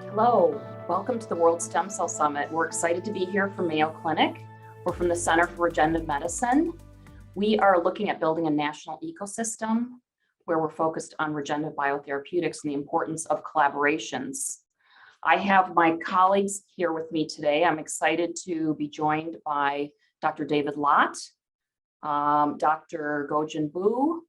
Hello, welcome to the World Stem Cell Summit. We're excited to be here from Mayo Clinic. We're from the Center for Regenerative Medicine. We are looking at building a national ecosystem where we're focused on regenerative biotherapeutics and the importance of collaborations. I have my colleagues here with me today. I'm excited to be joined by Dr. David Lott, Dr. Guonjon Bu,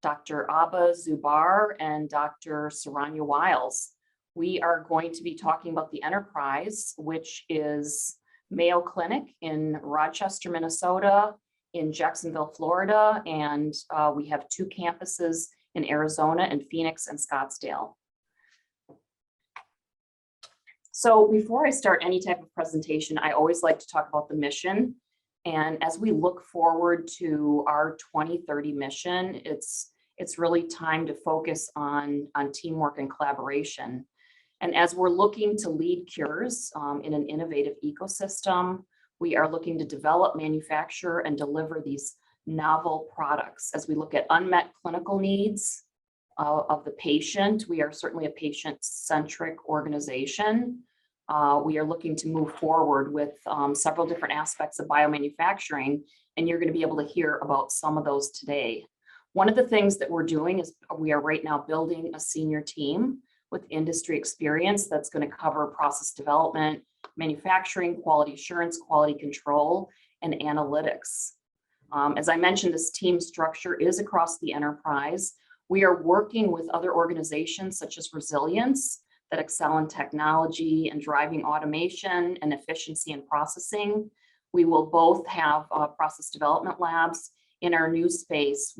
Dr. Abba Zubair, and Dr. Saranya Wyles. We are going to be talking about the enterprise, which is Mayo Clinic in Rochester, Minnesota, in Jacksonville, Florida, and we have 2 campuses in Arizona and Phoenix and Scottsdale. So before I start any type of presentation, I always like to talk about the mission. And as we look forward to our 2030 mission, it's really time to focus on teamwork and collaboration. And as we're looking to lead cures in an innovative ecosystem, we are looking to develop, manufacture, and deliver these novel products. As we look at unmet clinical needs of the patient, we are certainly a patient-centric organization. We are looking to move forward with several different aspects of biomanufacturing, and you're going to be able to hear about some of those today. One of the things that we're doing is we are right now building a senior team with industry experience that's going to cover process development, manufacturing, quality assurance, quality control, and analytics. As I mentioned, this team structure is across the enterprise. We are working with other organizations such as Resilience that excel in technology and driving automation and efficiency in processing. We will both have process development labs in our new space.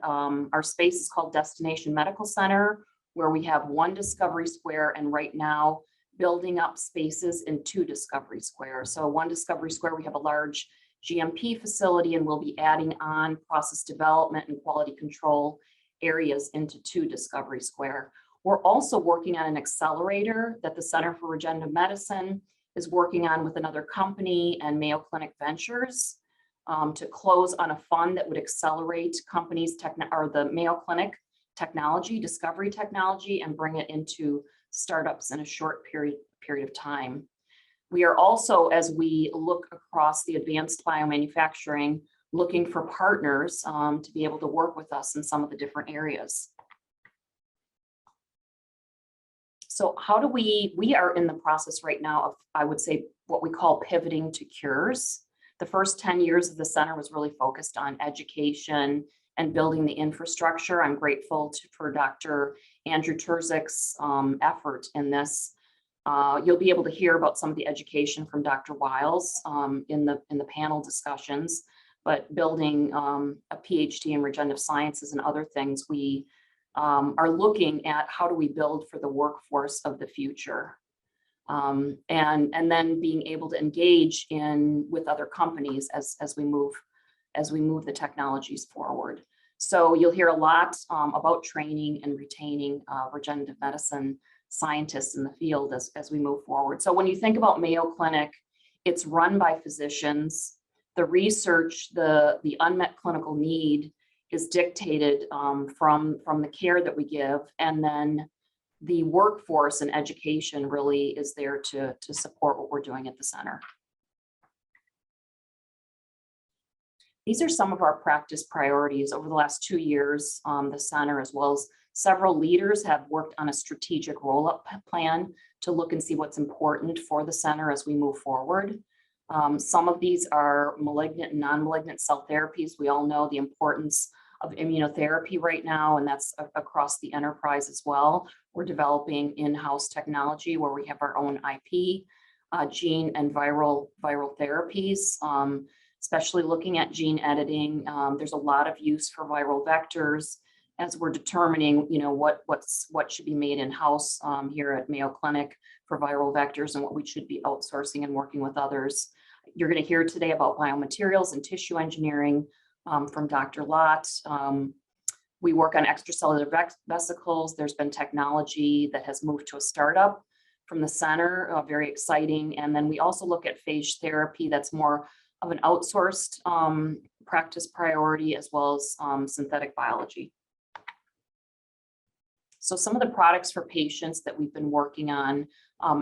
Our space is called Destination Medical Center, where we have 1 Discovery Square, and right now building up spaces in 2 Discovery Square. So 1 Discovery Square, we have a large GMP facility, and we'll be adding on process development and quality control areas into 2 Discovery Square. We're also working on an accelerator that the Center for Regenerative Medicine is working on with another company and Mayo Clinic Ventures to close on a fund that would accelerate companies' the Mayo Clinic discovery technology, and bring it into startups in a short period of time. We are also, as we look across the advanced biomanufacturing, looking for partners to be able to work with us in some of the different areas. So how do we are in the process right now of, I would say, what we call pivoting to cures. The first 10 years of the center was really focused on education and building the infrastructure. I'm grateful for Dr. Andrew Terzik's effort in this. You'll be able to hear about some of the education from Dr. Wyles in the panel discussions, but building a Ph.D. in regenerative sciences and other things, we are looking at how do we build for the workforce of the future. And then being able to engage with other companies as we move the technologies forward. So you'll hear a lot about training and retaining regenerative medicine scientists in the field as we move forward. So when you think about Mayo Clinic, it's run by physicians. The research, the unmet clinical need is dictated from the care that we give, and then the workforce and education really is there to support what we're doing at the center. These are some of our practice priorities over the last 2 years. The center, as well as several leaders, have worked on a strategic roll-up plan to look and see what's important for the center as we move forward. Some of these are malignant and non-malignant cell therapies. We all know the importance of immunotherapy right now, and that's across the enterprise as well. We're developing in-house technology where we have our own IP, gene and viral therapies. Especially looking at gene editing. There's a lot of use for viral vectors as we're determining, what should be made in-house here at Mayo Clinic for viral vectors and what we should be outsourcing and working with others. You're going to hear today about biomaterials and tissue engineering from Dr. Lott. We work on extracellular vesicles. There's been technology that has moved to a startup from the center, very exciting. And then we also look at phage therapy that's more of an outsourced practice priority, as well as synthetic biology. So some of the products for patients that we've been working on,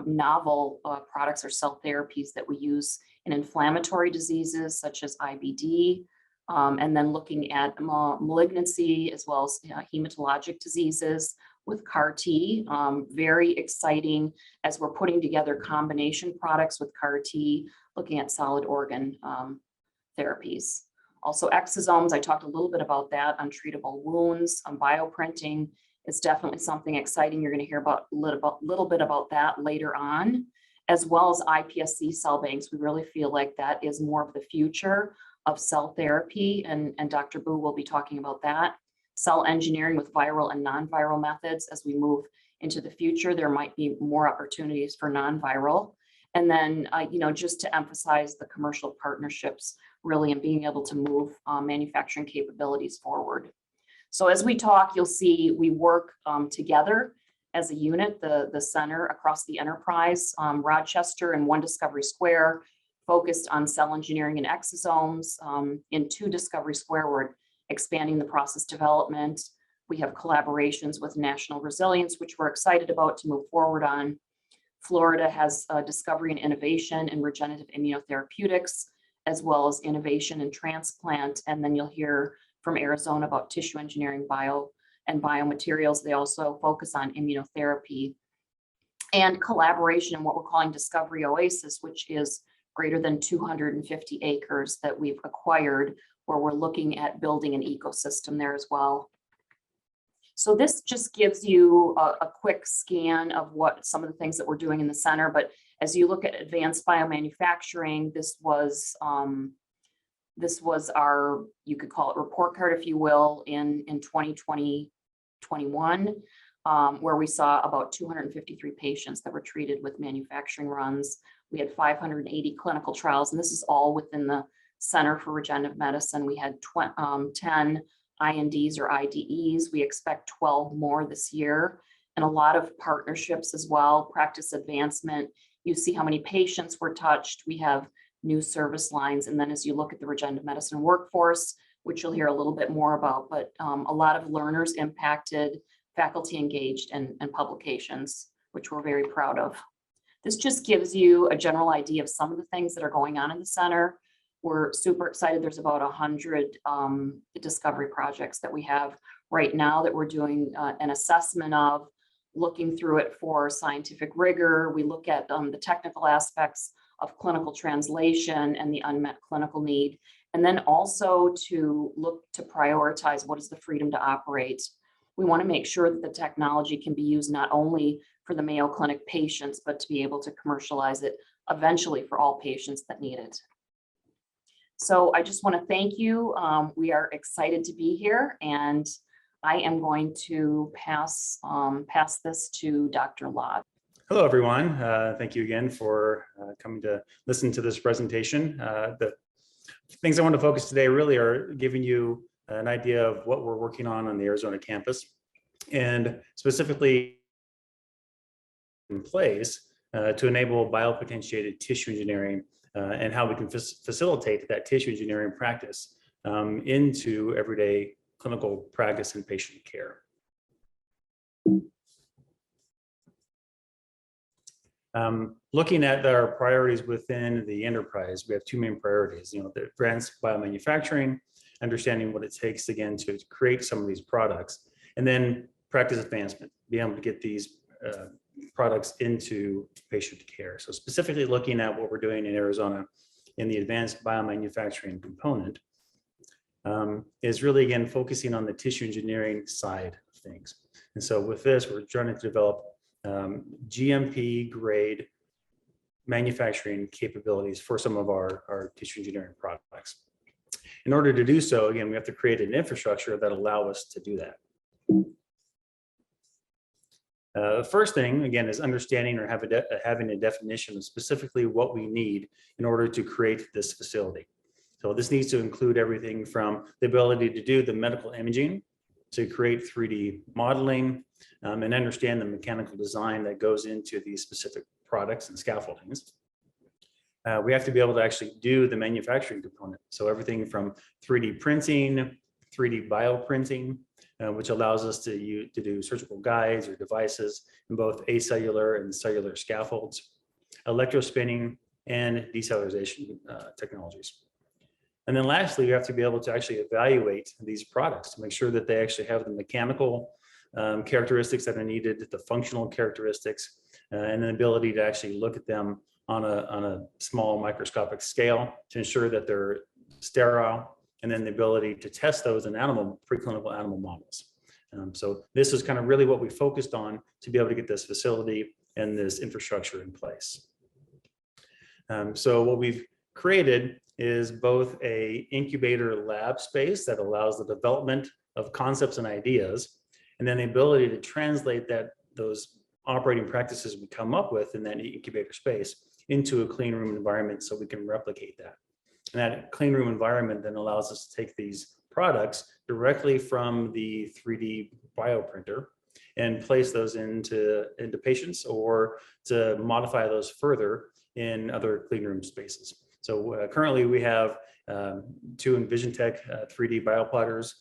novel products or cell therapies that we use in inflammatory diseases such as IBD, and then looking at malignancy as well as hematologic diseases with CAR T. Very exciting as we're putting together combination products with CAR T, looking at solid organ therapies. Also exosomes, I talked a little bit about that, untreatable wounds, bioprinting is definitely something exciting. You're going to hear about a little bit about that later on, as well as iPSC cell banks. We really feel like that is more of the future of cell therapy, and Dr. Bu will be talking about that. Cell engineering with viral and non-viral methods. As we move into the future, there might be more opportunities for non-viral. And then, just to emphasize the commercial partnerships really and being able to move manufacturing capabilities forward. So as we talk, you'll see we work together as a unit, the center across the enterprise, Rochester and One Discovery Square, focused on cell engineering and exosomes. In Two Discovery Square, we're expanding the process development. We have collaborations with National Resilience, which we're excited about to move forward on. Florida has discovery and innovation in regenerative immunotherapeutics, as well as innovation in transplant. And then you'll hear from Arizona about tissue engineering, and biomaterials. They also focus on immunotherapy and collaboration in what we're calling Discovery Oasis, which is greater than 250 acres that we've acquired, where we're looking at building an ecosystem there as well. So this just gives you a quick scan of what some of the things that we're doing in the center. But as you look at advanced biomanufacturing, this was our, you could call it report card, if you will, in 2020-21, where we saw about 253 patients that were treated with manufacturing runs. We had 580 clinical trials, and this is all within the Center for Regenerative Medicine. We had 10 INDs or IDEs. We expect 12 more this year, and a lot of partnerships as well, practice advancement. You see how many patients were touched. We have new service lines. And then as you look at the regenerative medicine workforce, which you'll hear a little bit more about, but a lot of learners impacted, faculty engaged, and publications, which we're very proud of. This just gives you a general idea of some of the things that are going on in the center. We're super excited. There's about 100 discovery projects that we have right now that we're doing an assessment of, looking through it for scientific rigor. We look at the technical aspects of clinical translation and the unmet clinical need, and then also to look to prioritize what is the freedom to operate. We want to make sure that the technology can be used not only for the Mayo Clinic patients, but to be able to commercialize it eventually for all patients that need it. So I just want to thank you. We are excited to be here, and I am going to pass this to Dr. Lott. Hello, everyone. Thank you again for coming to listen to this presentation. The things I want to focus today really are giving you an idea of what we're working on the Arizona campus, and specifically in place to enable biopotentiated tissue engineering and how we can facilitate that tissue engineering practice into everyday clinical practice and patient care. Looking at our priorities within the enterprise, we have two main priorities, the advanced biomanufacturing, understanding what it takes again to create some of these products, and then practice advancement, being able to get these products into patient care. So specifically looking at what we're doing in Arizona in the advanced biomanufacturing component is really, again, focusing on the tissue engineering side of things. And so with this, we're trying to develop GMP grade manufacturing capabilities for some of our tissue engineering products. In order to do so, again, we have to create an infrastructure that allow us to do that. The first thing, again, is understanding or having a definition of specifically what we need in order to create this facility. So this needs to include everything from the ability to do the medical imaging, to create 3D modeling, and understand the mechanical design that goes into these specific products and scaffoldings. We have to be able to actually do the manufacturing component. So everything from 3D printing, 3D bioprinting, which allows us to do surgical guides or devices in both acellular and cellular scaffolds, electrospinning, and decellularization technologies. And then lastly, we have to be able to actually evaluate these products to make sure that they actually have the mechanical characteristics that are needed, the functional characteristics, and the ability to actually look at them on a small microscopic scale to ensure that they're sterile, and then the ability to test those in preclinical animal models. So this is kind of really what we focused on to be able to get this facility and this infrastructure in place. So what we've created is both a incubator lab space that allows the development of concepts and ideas, and then the ability to translate those operating practices we come up with in that incubator space into a clean room environment so we can replicate that. And that clean room environment then allows us to take these products directly from the 3D bioprinter and place those into patients, or to modify those further in other clean room spaces. So currently we have 2 EnvisionTech 3D bioplotters.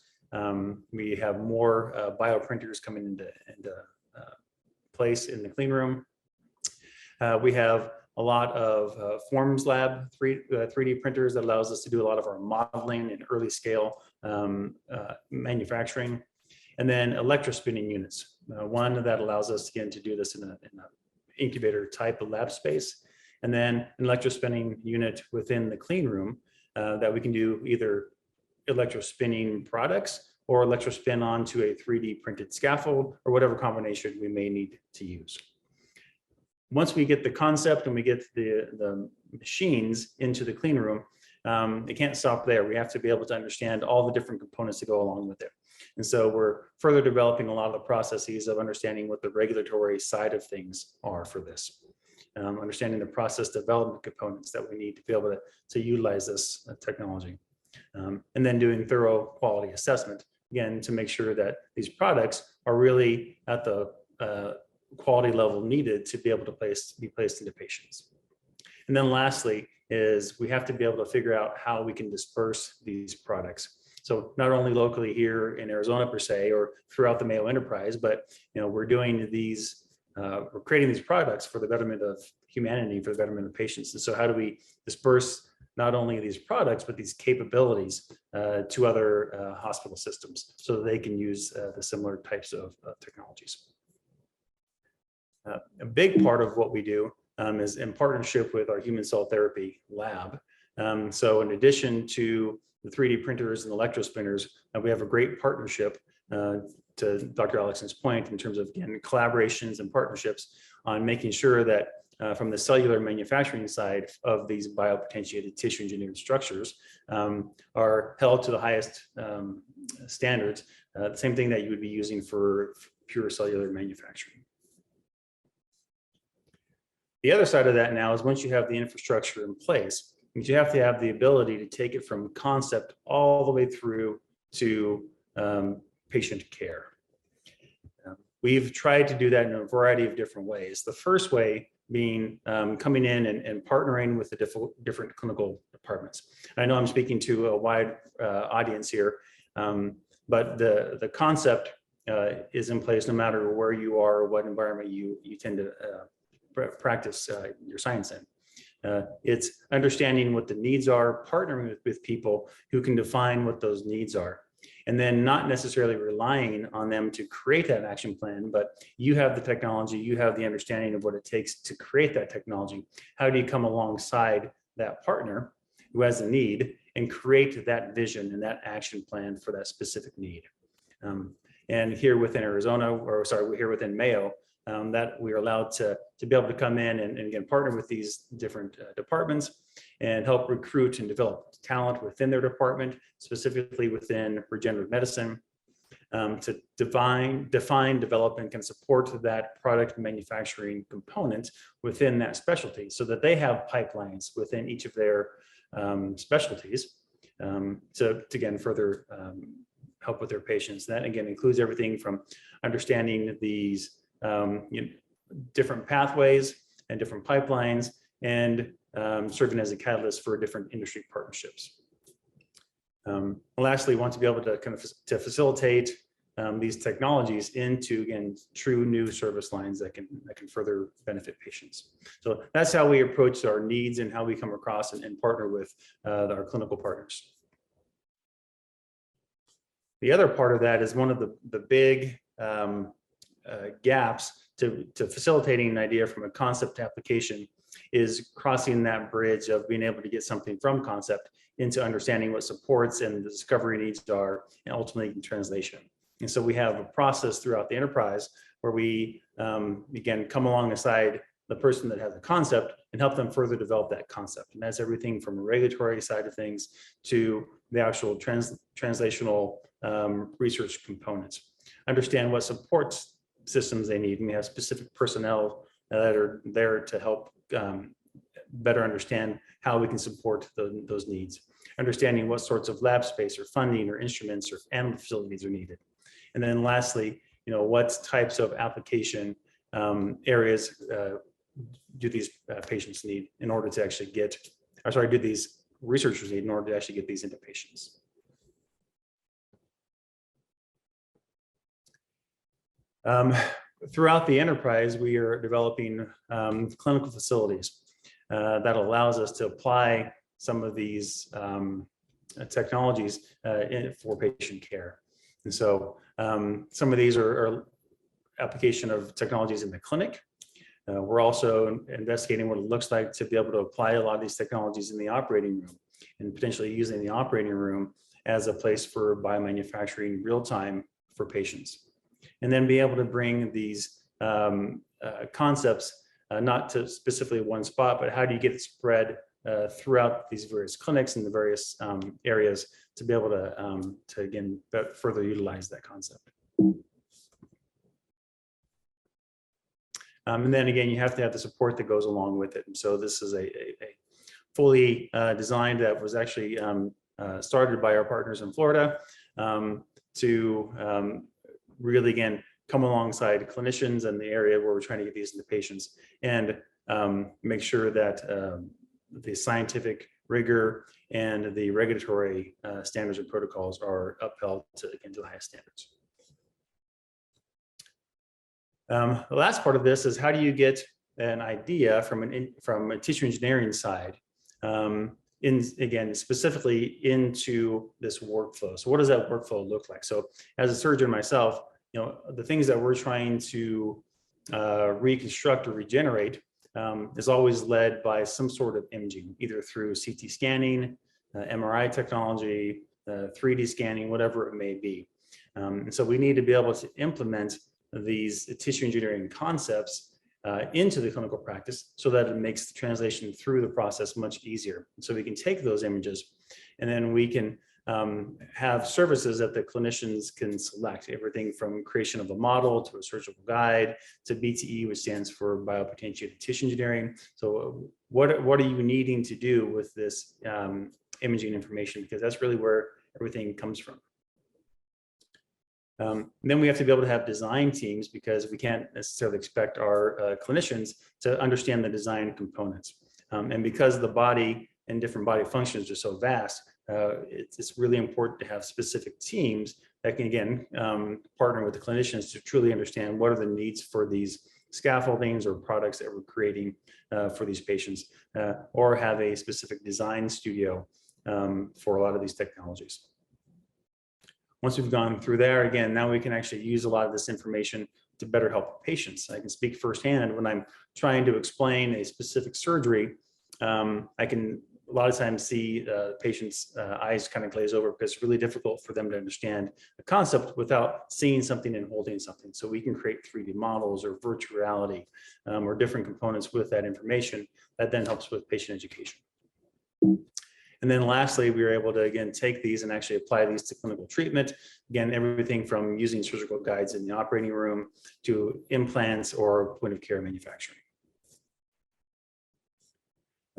We have more bioprinters coming into place in the clean room. We have a lot of Forms Lab 3D printers that allows us to do a lot of our modeling and early scale manufacturing. And then electrospinning units, one that allows us again to do this in an incubator type of lab space. And then an electrospinning unit within the clean room that we can do either electrospinning products or electrospin onto a 3D printed scaffold, or whatever combination we may need to use. Once we get the concept and we get the machines into the clean room, it can't stop there. We have to be able to understand all the different components that go along with it. And so we're further developing a lot of the processes of understanding what the regulatory side of things are for this. Understanding the process development components that we need to be able to utilize this technology. And then doing thorough quality assessment, again, to make sure that these products are really at the quality level needed to be able to be placed into patients. And then lastly is we have to be able to figure out how we can disperse these products. So not only locally here in Arizona per se, or throughout the Mayo enterprise, but we're doing these, we're creating these products for the betterment of humanity, for the betterment of patients. And so how do we disperse not only these products, but these capabilities to other hospital systems so that they can use the similar types of technologies. A big part of what we do is in partnership with our human cell therapy lab. So in addition to the 3D printers and electrospinners, we have a great partnership to Dr. Allickson's point in terms of, again, collaborations and partnerships on making sure that from the cellular manufacturing side of these biopotentiated tissue engineered structures are held to the highest standards, the same thing that you would be using for pure cellular manufacturing. The other side of that now is once you have the infrastructure in place, you have to have the ability to take it from concept all the way through to patient care. We've tried to do that in a variety of different ways. The first way being coming in and partnering with the different clinical departments. I know I'm speaking to a wide audience here, but the concept is in place no matter where you are or what environment you tend to practice your science in. It's understanding what the needs are, partnering with people who can define what those needs are, and then not necessarily relying on them to create that action plan, but you have the technology, you have the understanding of what it takes to create that technology. How do you come alongside that partner who has a need and create that vision and that action plan for that specific need? And here within Arizona, or sorry, here within Mayo, that we're allowed to be able to come in and again, partner with these different departments and help recruit and develop talent within their department, specifically within regenerative medicine, to define, develop, and can support that product manufacturing component within that specialty so that they have pipelines within each of their specialties to again, further help with their patients. That again includes everything from understanding these different pathways and different pipelines, and serving as a catalyst for different industry partnerships. Lastly, want to be able to kind of to facilitate these technologies into, again, true new service lines that can further benefit patients. So that's how we approach our needs and how we come across and partner with our clinical partners. The other part of that is one of the big gaps to facilitating an idea from a concept to application is crossing that bridge of being able to get something from concept into understanding what supports and the discovery needs are, and ultimately in translation. And so we have a process throughout the enterprise where we, again, come alongside the person that has a concept and help them further develop that concept. And that's everything from a regulatory side of things to the actual translational research components. Understand what supports systems they need, and we have specific personnel that are there to help better understand how we can support those needs. Understanding what sorts of lab space or funding or instruments or animal facilities are needed. And then lastly, what types of application areas do these patients need in order to actually get, or sorry, do these researchers need in order to actually get these into patients. Throughout the enterprise, we are developing clinical facilities that allows us to apply some of these technologies for patient care. And so some of these are application of technologies in the clinic. We're also investigating what it looks like to be able to apply a lot of these technologies in the operating room, and potentially using the operating room as a place for biomanufacturing real time for patients. And then be able to bring these concepts not to specifically one spot, but how do you get it spread throughout these various clinics and the various areas to be able to again further utilize that concept. And then again, you have to have the support that goes along with it. And so this is a fully designed that was actually started by our partners in Florida to really, again, come alongside clinicians in the area where we're trying to get these into patients, and make sure that the scientific rigor and the regulatory standards and protocols are upheld to, again, to the highest standards. The last part of this is how do you get an idea from a tissue engineering side, again, specifically into this workflow. So what does that workflow look like? So as a surgeon myself, the things that we're trying to reconstruct or regenerate is always led by some sort of imaging, either through CT scanning, MRI technology, 3D scanning, whatever it may be. And so we need to be able to implement these tissue engineering concepts into the clinical practice so that it makes the translation through the process much easier. So we can take those images and then we can have services that the clinicians can select, everything from creation of a model to a surgical guide to BTE, which stands for biopotentiated tissue engineering. So what are you needing to do with this imaging information? Because that's really where everything comes from. Then we have to be able to have design teams, because we can't necessarily expect our clinicians to understand the design components. And because the body and different body functions are so vast, it's really important to have specific teams that can, again, partner with the clinicians to truly understand what are the needs for these scaffoldings or products that we're creating for these patients, or have a specific design studio for a lot of these technologies. Once we've gone through there, again, now we can actually use a lot of this information to better help patients. I can speak firsthand when I'm trying to explain a specific surgery. I can a lot of times see patients' eyes kind of glaze over, because it's really difficult for them to understand the concept without seeing something and holding something. So we can create 3D models or virtual reality or different components with that information that then helps with patient education. And then lastly, we were able to, again, take these and actually apply these to clinical treatment. Again, everything from using surgical guides in the operating room to implants or point of care manufacturing.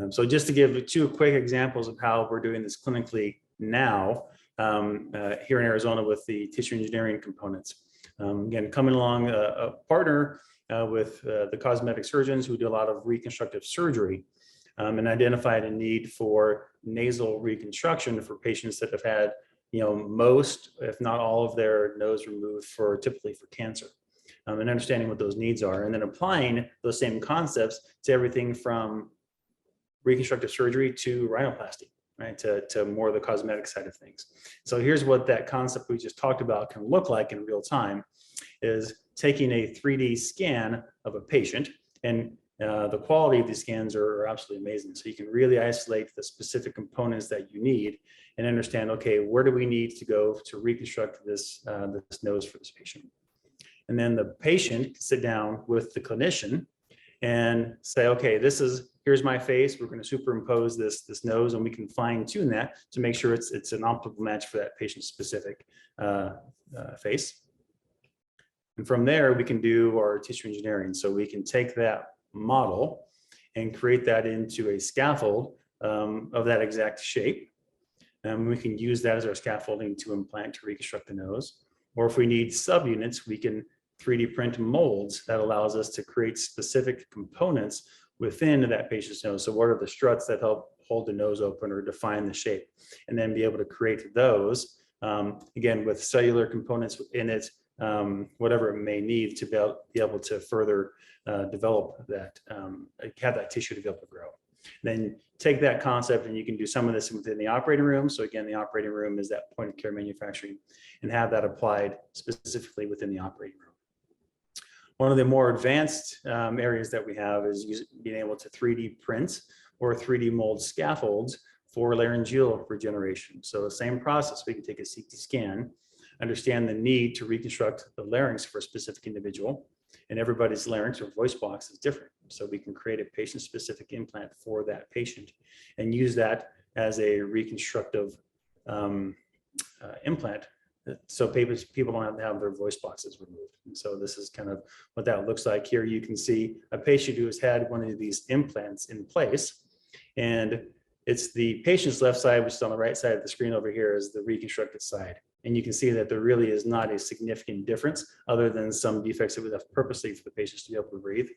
So just to give 2 quick examples of how we're doing this clinically now, here in Arizona with the tissue engineering components. Again, coming along a partner with the cosmetic surgeons who do a lot of reconstructive surgery, and identified a need for nasal reconstruction for patients that have had most, if not all of their nose removed typically for cancer. And understanding what those needs are, and then applying those same concepts to everything from reconstructive surgery to rhinoplasty, right? To more of the cosmetic side of things. So here's what that concept we just talked about can look like in real time, is taking a 3D scan of a patient, and the quality of these scans are absolutely amazing. So you can really isolate the specific components that you need and understand, okay, where do we need to go to reconstruct this nose for this patient? And then the patient can sit down with the clinician and say, okay, here's my face. We're going to superimpose this nose, and we can fine tune that to make sure it's an optimal match for that patient specific face. And from there, we can do our tissue engineering. So we can take that model and create that into a scaffold of that exact shape. And we can use that as our scaffolding to implant to reconstruct the nose. Or if we need subunits, we can 3D print molds that allows us to create specific components within that patient's nose. So what are the struts that help hold the nose open or define the shape? And then be able to create those, again, with cellular components in it, whatever it may need to be able to further develop that, have that tissue to be able to grow. Then take that concept, and you can do some of this within the operating room. So again, the operating room is that point of care manufacturing, and have that applied specifically within the operating room. One of the more advanced areas that we have is being able to 3D print or 3D mold scaffolds for laryngeal regeneration. So the same process, we can take a CT scan, understand the need to reconstruct the larynx for a specific individual, and everybody's larynx or voice box is different. So we can create a patient-specific implant for that patient and use that as a reconstructive implant, so people don't have to have their voice boxes removed. And so this is kind of what that looks like. Here you can see a patient who has had one of these implants in place, and it's the patient's left side, which is on the right side of the screen over here, is the reconstructed side. And you can see that there really is not a significant difference, other than some defects that we left purposely for the patients to be able to breathe,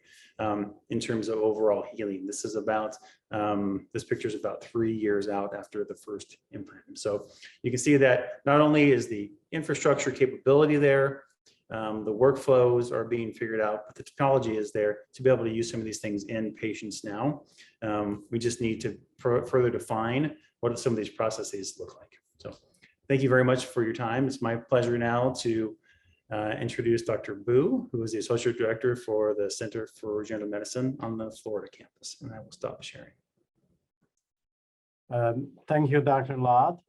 in terms of overall healing. This is about, this picture is about 3 years out after the first implant. And so you can see that not only is the infrastructure capability there, the workflows are being figured out, but the technology is there to be able to use some of these things in patients now. We just need to further define what some of these processes look like. So thank you very much for your time. It's my pleasure now to introduce Dr. Bu, who is the Associate Director for the Center for Regenerative Medicine on the Florida campus. And I will stop sharing. Thank you, Dr. Lott.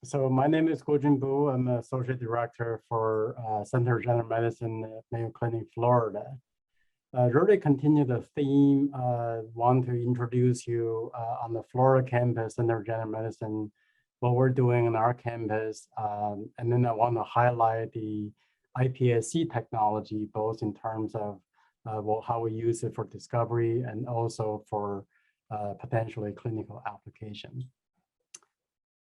So my name is Guonjon Bu. I'm the Associate Director for Center for Regenerative Medicine at Mayo Clinic, Florida. Really continue the theme, want to introduce you on the Florida campus, Center for Regenerative Medicine, what we're doing on our campus. And then I want to highlight the iPSC technology, both in terms of how we use it for discovery and also for potentially clinical application.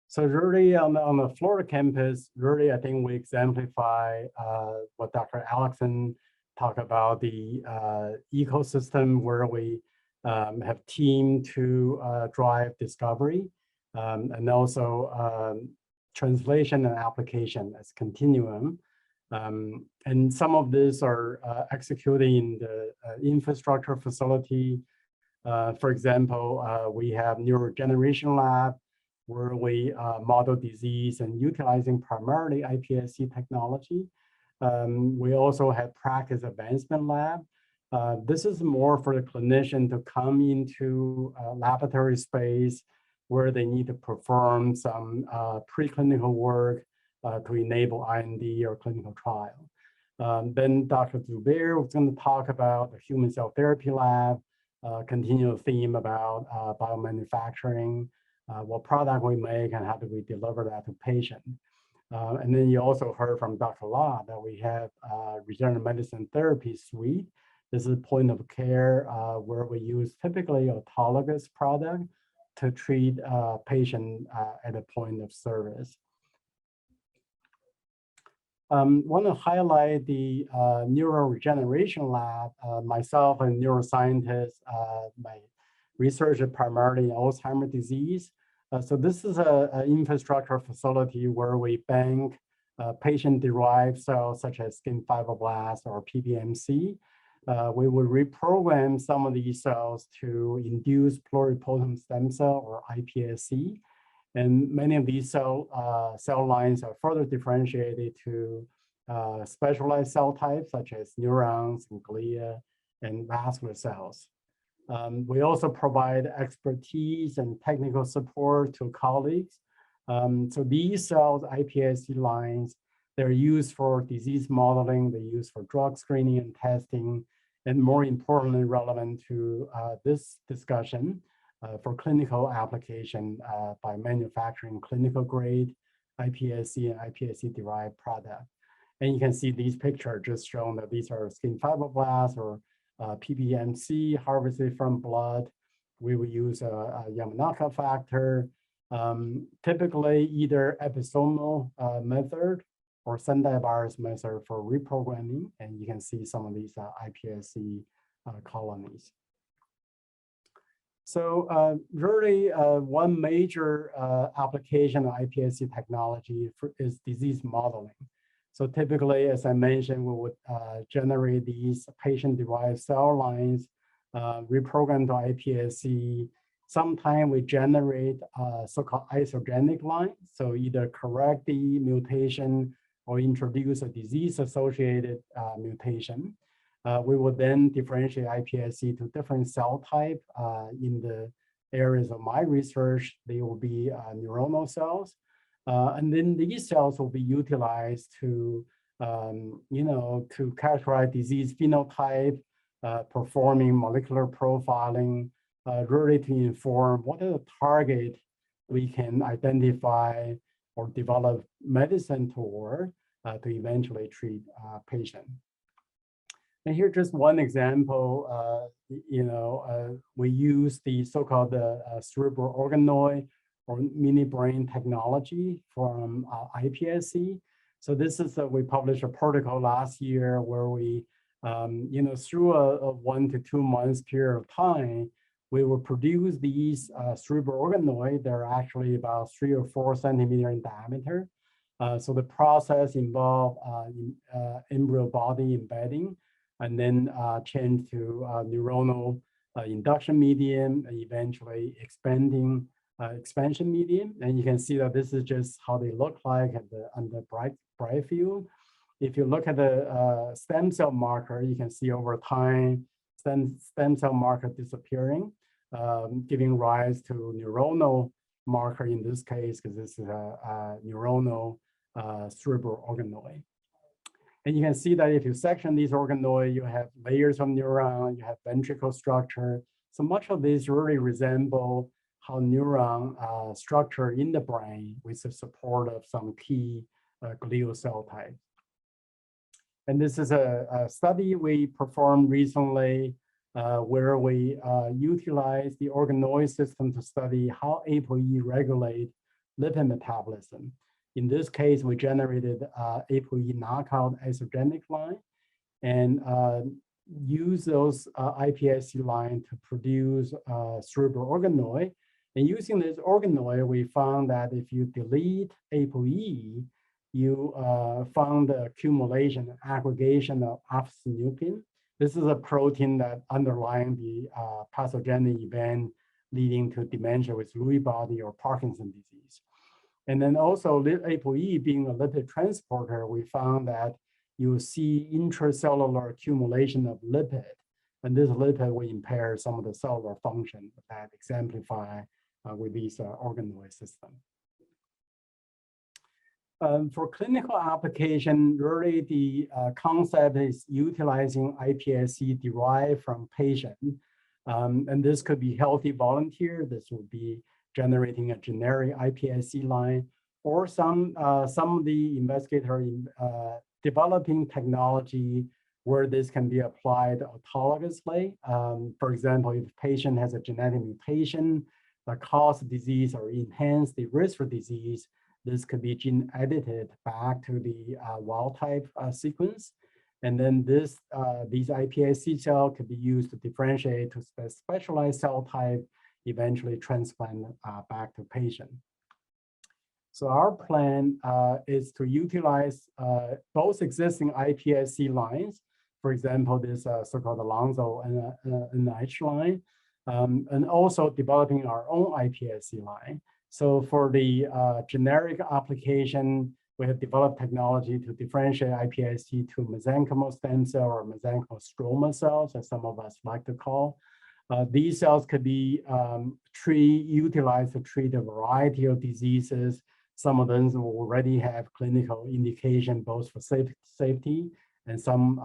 So really on the Florida campus, really I think we exemplify what Dr. Allickson talked about, the ecosystem where we have teamed to drive discovery, and also translation and application as continuum. And some of these are executing the infrastructure facility. For example, we have neuroregeneration lab where we model disease and utilizing primarily iPSC technology. We also have practice advancement lab. This is more for the clinician to come into a laboratory space where they need to perform some preclinical work to enable IND or clinical trial. Then Dr. Zubair was going to talk about the human cell therapy lab, continue the theme about biomanufacturing, what product we make and how do we deliver that to patient. And then you also heard from Dr. Lott that we have regenerative medicine therapy suite. This is point of care where we use typically autologous product to treat patient at a point of service. Want to highlight the neuroregeneration lab. Myself, a neuroscientist, my research is primarily in Alzheimer's disease. So this is an infrastructure facility where we bank patient-derived cells such as skin fibroblasts or PBMC. We will reprogram some of these cells to induce pluripotent stem cell or iPSC. And many of these cell lines are further differentiated to specialized cell types such as neurons and glia and vascular cells. We also provide expertise and technical support to colleagues. So these cells, iPSC lines, they're used for disease modeling, they're used for drug screening and testing, and more importantly, relevant to this discussion for clinical application by manufacturing clinical grade iPSC and iPSC-derived product. And you can see these pictures just showing that these are skin fibroblasts or PBMC harvested from blood. We will use a Yamanaka factor, typically either episomal method or Sendai virus method for reprogramming. And you can see some of these iPSC colonies. So really one major application of iPSC technology is disease modeling. So typically, as I mentioned, we would generate these patient-derived cell lines, reprogram to iPSC. Sometimes we generate so-called isogenic lines, so either correct the mutation or introduce a disease-associated mutation. We will then differentiate iPSC to different cell type. In the areas of my research, they will be neuronal cells. And then these cells will be utilized to, to characterize disease phenotype, performing molecular profiling, really to inform what are the target we can identify or develop medicine toward to eventually treat patient. And here, just one example, we use the so-called cerebral organoid or mini brain technology from iPSC. So this is, we published a protocol last year where we, through a 1 to 2 months period of time, we will produce these cerebral organoid. They're actually about 3 or 4 centimeters in diameter. So the process involves embryo body embedding and then change to neuronal induction medium and eventually expansion medium. And you can see that this is just how they look like at under bright field. If you look at the stem cell marker, you can see over time, stem cell marker disappearing, giving rise to neuronal marker in this case, because this is a neuronal cerebral organoid. And you can see that if you section these organoids, you have layers of neuron, you have ventricle structure. So much of this really resemble how neuron structure in the brain with the support of some key glial cell types. And this is a study we performed recently where we utilize the organoid system to study how ApoE regulate lipid metabolism. In this case, we generated ApoE knockout isogenic line and use those iPSC line to produce cerebral organoid. And using this organoid, we found that if you delete ApoE, you found the accumulation and aggregation of alpha-synuclein. This is a protein that underlying the pathogenic event leading to dementia with Lewy body or Parkinson's disease. And then also ApoE being a lipid transporter, we found that you see intracellular accumulation of lipid. And this lipid will impair some of the cellular function that exemplify with these organoid system. For clinical application, really the concept is utilizing iPSC derived from patient. And this could be healthy volunteer. This would be generating a generic iPSC line, or some of the investigators developing technology where this can be applied autologously. For example, if a patient has a genetic mutation that causes disease or enhance the risk for disease, this could be gene edited back to the wild type sequence. And then these iPSC cells could be used to differentiate to specialized cell type eventually transplant back to patient. So our plan is to utilize both existing iPSC lines, for example, this so-called Alonso NH line, and also developing our own iPSC line. So for the generic application, we have developed technology to differentiate iPSC to mesenchymal stem cell or mesenchymal stroma cells, as some of us like to call. These cells could be utilized to treat a variety of diseases. Some of them will already have clinical indication, both for safety and some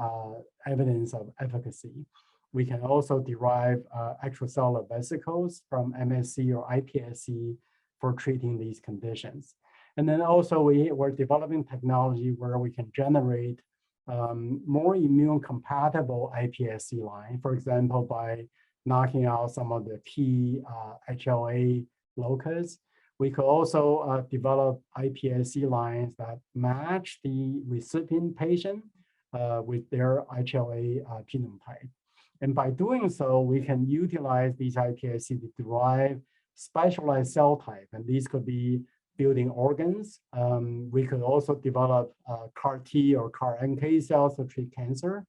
evidence of efficacy. We can also derive extracellular vesicles from MSC or iPSC for treating these conditions. And then also we're developing technology where we can generate more immune compatible iPSC line, for example, by knocking out some of the key HLA locus. We could also develop iPSC lines that match the recipient patient with their HLA genotype. And by doing so, we can utilize these iPSC to derive specialized cell type, and these could be building organs. We could also develop CAR T or CAR NK cells to treat cancer,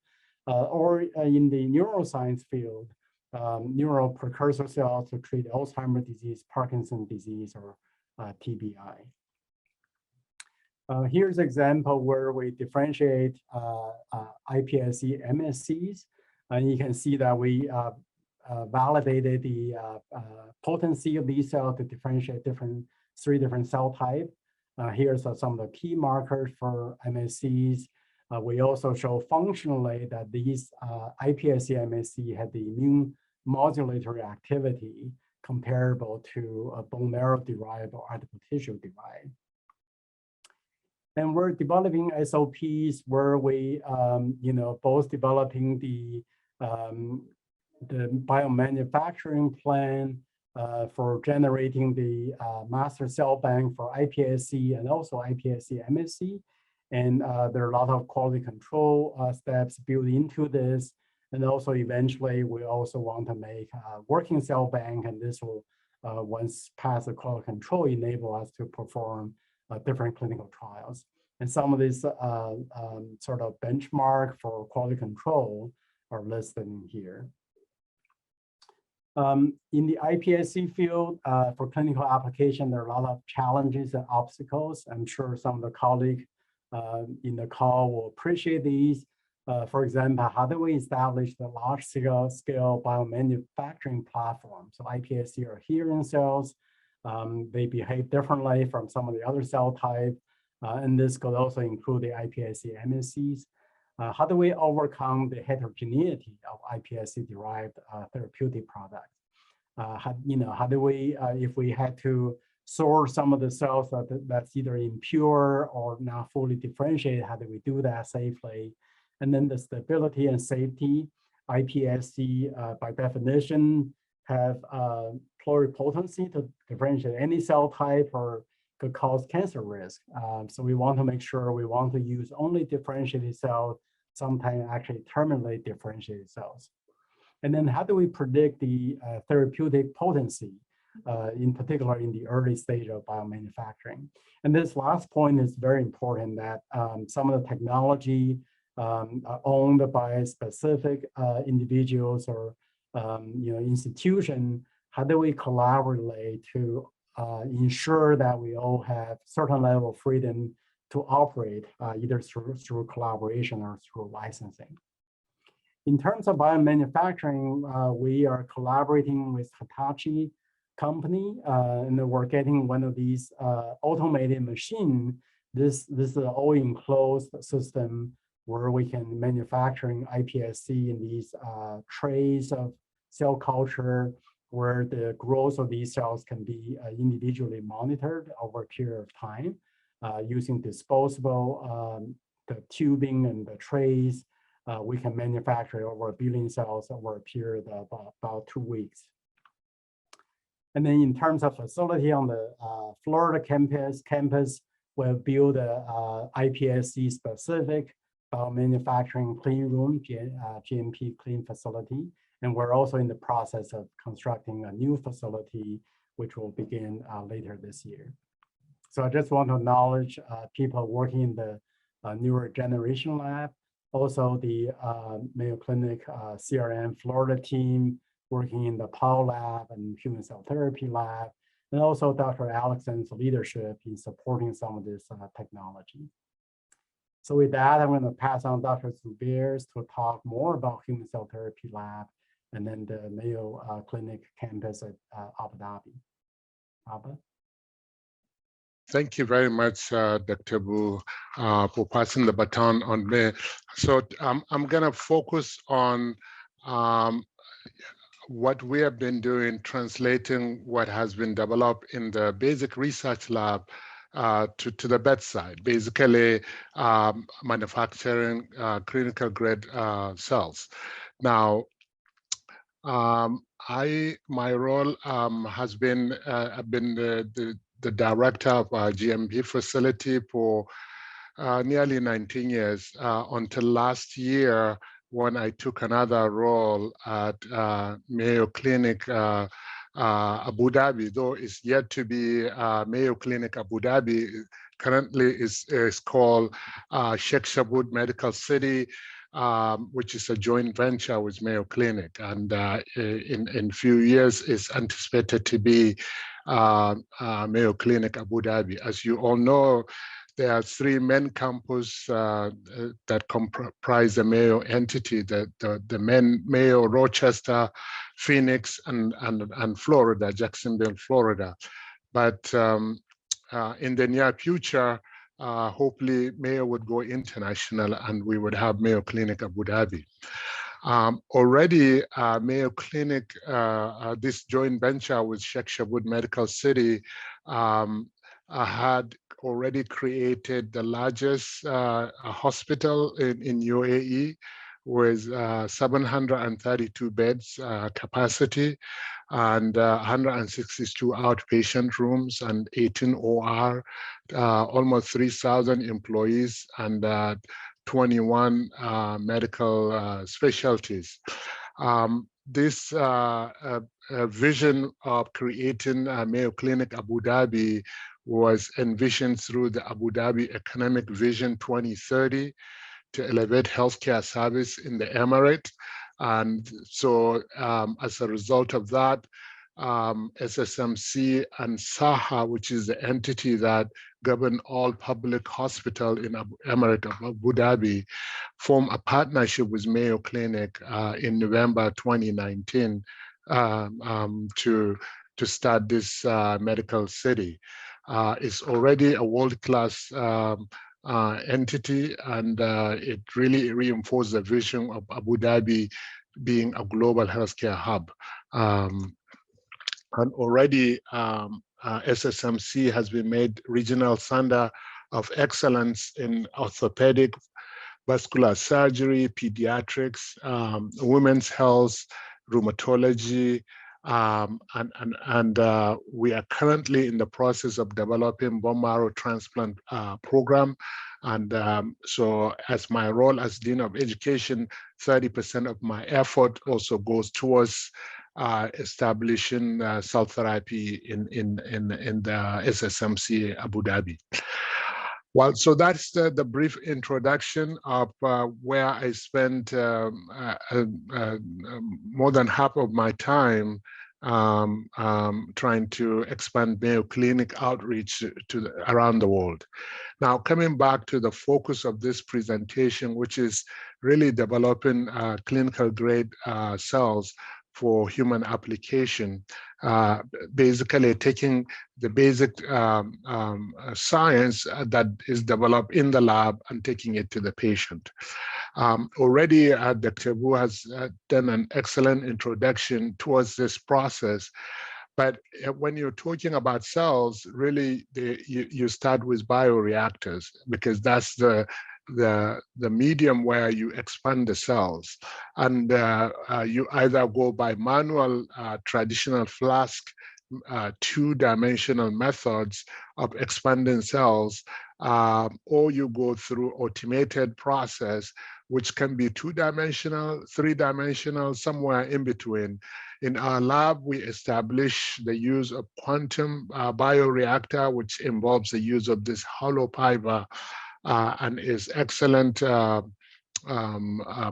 or in the neuroscience field, neural precursor cells to treat Alzheimer's disease, Parkinson's disease, or TBI. Here's an example where we differentiate iPSC MSCs, and you can see that we validated the potency of these cells to differentiate three different cell types. Here's some of the key markers for MSCs. We also show functionally that these iPSC MSC have the immune modulatory activity comparable to a bone marrow derived or adipose tissue derived. And we're developing SOPs where we, both developing the biomanufacturing plan for generating the master cell bank for iPSC and also iPSC MSC. And there are a lot of quality control steps built into this. And also eventually we also want to make a working cell bank, and this will, once past the quality control, enable us to perform different clinical trials. And some of these sort of benchmark for quality control are listed in here. In the iPSC field, for clinical application, there are a lot of challenges and obstacles. I'm sure some of the colleagues in the call will appreciate these. For example, how do we establish the large-scale biomanufacturing platform? So iPSC are adherent cells. They behave differently from some of the other cell types. And this could also include the iPSC MSCs. How do we overcome the heterogeneity of iPSC-derived therapeutic products? How do we, if we had to source some of the cells that's either impure or not fully differentiated, how do we do that safely? And then the stability and safety, iPSC by definition have pluripotency to differentiate any cell type or could cause cancer risk. So we want to make sure we want to use only differentiated cells, sometimes actually terminally differentiated cells. And then how do we predict the therapeutic potency, in particular in the early stage of biomanufacturing? And this last point is very important, that some of the technology are owned by specific individuals or institution. How do we collaborate to ensure that we all have certain level of freedom to operate either through collaboration or through licensing? In terms of biomanufacturing, we are collaborating with Hitachi company, and we're getting one of these automated machine. This is an all-enclosed system where we can manufacturing iPSC in these trays of cell culture, where the growth of these cells can be individually monitored over a period of time using disposable the tubing and the trays. We can manufacture over 1 billion cells over a period of about 2 weeks. And then in terms of facility on the Florida campus, we'll build a iPSC specific manufacturing clean room, GMP clean facility. And we're also in the process of constructing a new facility, which will begin later this year. So I just want to acknowledge people working in the neuroregeneration lab, also the Mayo Clinic CRM Florida team working in the POW lab and human cell therapy lab, and also Dr. Allickson's leadership in supporting some of this technology. So with that, I'm going to pass on Dr. Zubair to talk more about human cell therapy lab and then the Mayo Clinic campus at Abu Dhabi. Abba? Thank you very much, Dr. Bu, for passing the baton on me. So I'm going to focus on what we have been doing, translating what has been developed in the basic research lab to the bedside, basically manufacturing clinical grade cells. Now, my role has been, I've been the director of our GMP facility for nearly 19 years until last year when I took another role at Mayo Clinic Abu Dhabi, though it's yet to be Mayo Clinic Abu Dhabi. Currently is called Sheikh Shabood Medical City, which is a joint venture with Mayo Clinic, and in few years is anticipated to be Mayo Clinic Abu Dhabi. As you all know, there are three main campuses that comprise the Mayo entity: the main Mayo Rochester, Phoenix, and Florida, Jacksonville, Florida. But in the near future, hopefully Mayo would go international and we would have Mayo Clinic Abu Dhabi. Already Mayo Clinic, this joint venture with Sheikh Shabood Medical City had already created the largest hospital in UAE with 732 beds capacity and 162 outpatient rooms and 18 OR, almost 3,000 employees and 21 medical specialties. This vision of creating Mayo Clinic Abu Dhabi was envisioned through the Abu Dhabi Economic Vision 2030 to elevate healthcare service in the Emirate. And so as a result of that, SSMC and SAHA, which is the entity that govern all public hospital in Emirate of Abu Dhabi, form a partnership with Mayo Clinic in November 2019 to start this medical city. It's already a world-class entity, and it really reinforced the vision of Abu Dhabi being a global healthcare hub. And already SSMC has been made regional center of excellence in orthopedic, vascular surgery, pediatrics, women's health, rheumatology, and we are currently in the process of developing bone marrow transplant program. And so as my role as Dean of Education, 30% of my effort also goes towards establishing cell therapy in the SSMC Abu Dhabi. Well, so that's the brief introduction of where I spent more than half of my time trying to expand Mayo Clinic outreach around the world. Now, coming back to the focus of this presentation, which is really developing clinical grade cells for human application, basically taking the basic science that is developed in the lab and taking it to the patient. Already Dr. Bu has done an excellent introduction towards this process. But when you're talking about cells, really you start with bioreactors, because that's the medium where you expand the cells. And you either go by manual traditional flask, two-dimensional methods of expanding cells, or you go through automated process which can be 2-dimensional, 3-dimensional, somewhere in between. In our lab, we establish the use of quantum bioreactor, which involves the use of this hollow fiber and is excellent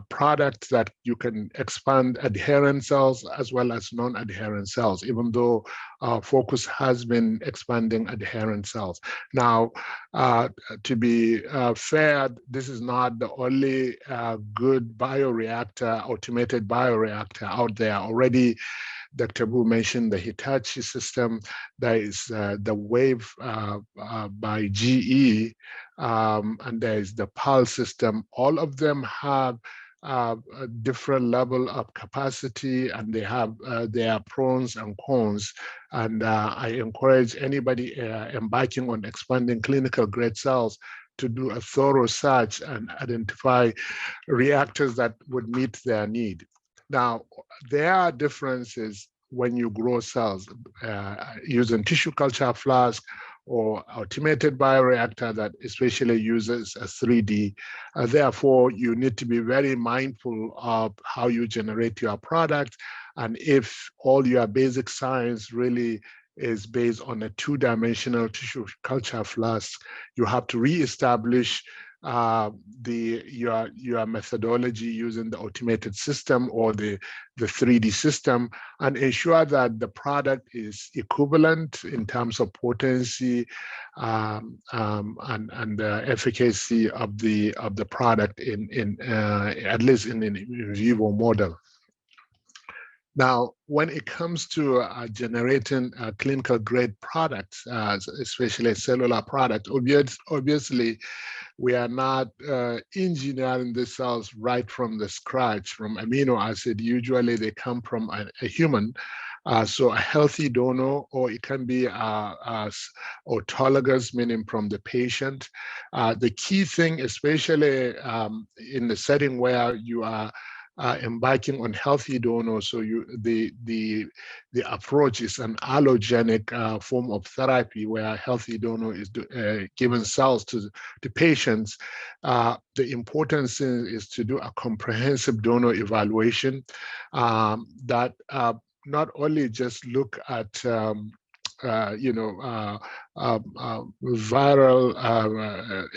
product that you can expand adherent cells as well as non-adherent cells, even though our focus has been expanding adherent cells. Now, to be fair, this is not the only good bioreactor, automated bioreactor out there. Already, Dr. Bu mentioned the Hitachi system. There is the Wave by GE, and there is the PAL system. All of them have a different level of capacity, and they have their pros and cons. And I encourage anybody embarking on expanding clinical grade cells to do a thorough search and identify reactors that would meet their need. Now, there are differences when you grow cells using tissue culture flask or automated bioreactor that especially uses a 3D. Therefore, you need to be very mindful of how you generate your product. And if all your basic science really is based on a 2-dimensional tissue culture flask, you have to reestablish your methodology using the automated system or the 3D system, and ensure that the product is equivalent in terms of potency and the efficacy of the product in at least in vivo model. Now, when it comes to generating clinical grade products, especially cellular products, obviously, we are not engineering the cells right from the scratch, from amino acid. Usually they come from a human. So a healthy donor, or it can be autologous, meaning from the patient. The key thing, especially in the setting where you are embarking on healthy donors, so the approach is an allogenic form of therapy where a healthy donor is given cells to patients. The importance is to do a comprehensive donor evaluation that not only just look at viral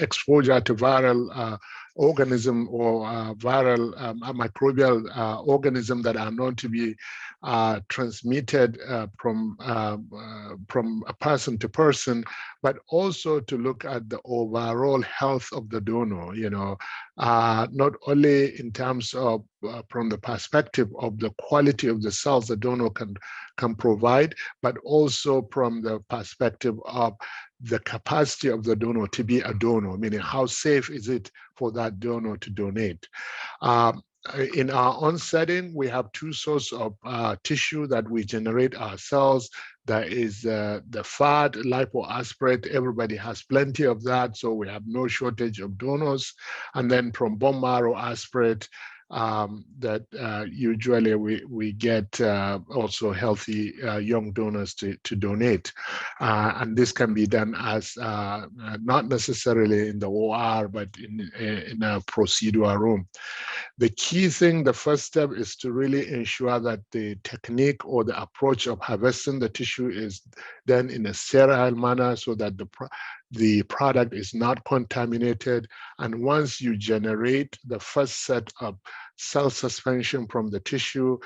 exposure to viral organism or viral microbial organism that are known to be transmitted from a person to person, but also to look at the overall health of the donor, not only in terms of from the perspective of the quality of the cells the donor can provide, but also from the perspective of the capacity of the donor to be a donor, meaning how safe is it for that donor to donate. In our own setting, we have 2 sources of tissue that we generate ourselves. There is the fat, lipoaspirate. Everybody has plenty of that, so we have no shortage of donors. And then from bone marrow aspirate, that usually we get also healthy young donors to donate. And this can be done as not necessarily in the OR, but in a procedural room. The key thing, the first step, is to really ensure that the technique or the approach of harvesting the tissue is done in a sterile manner so that the product is not contaminated. And once you generate the first set of cell suspension from the tissue,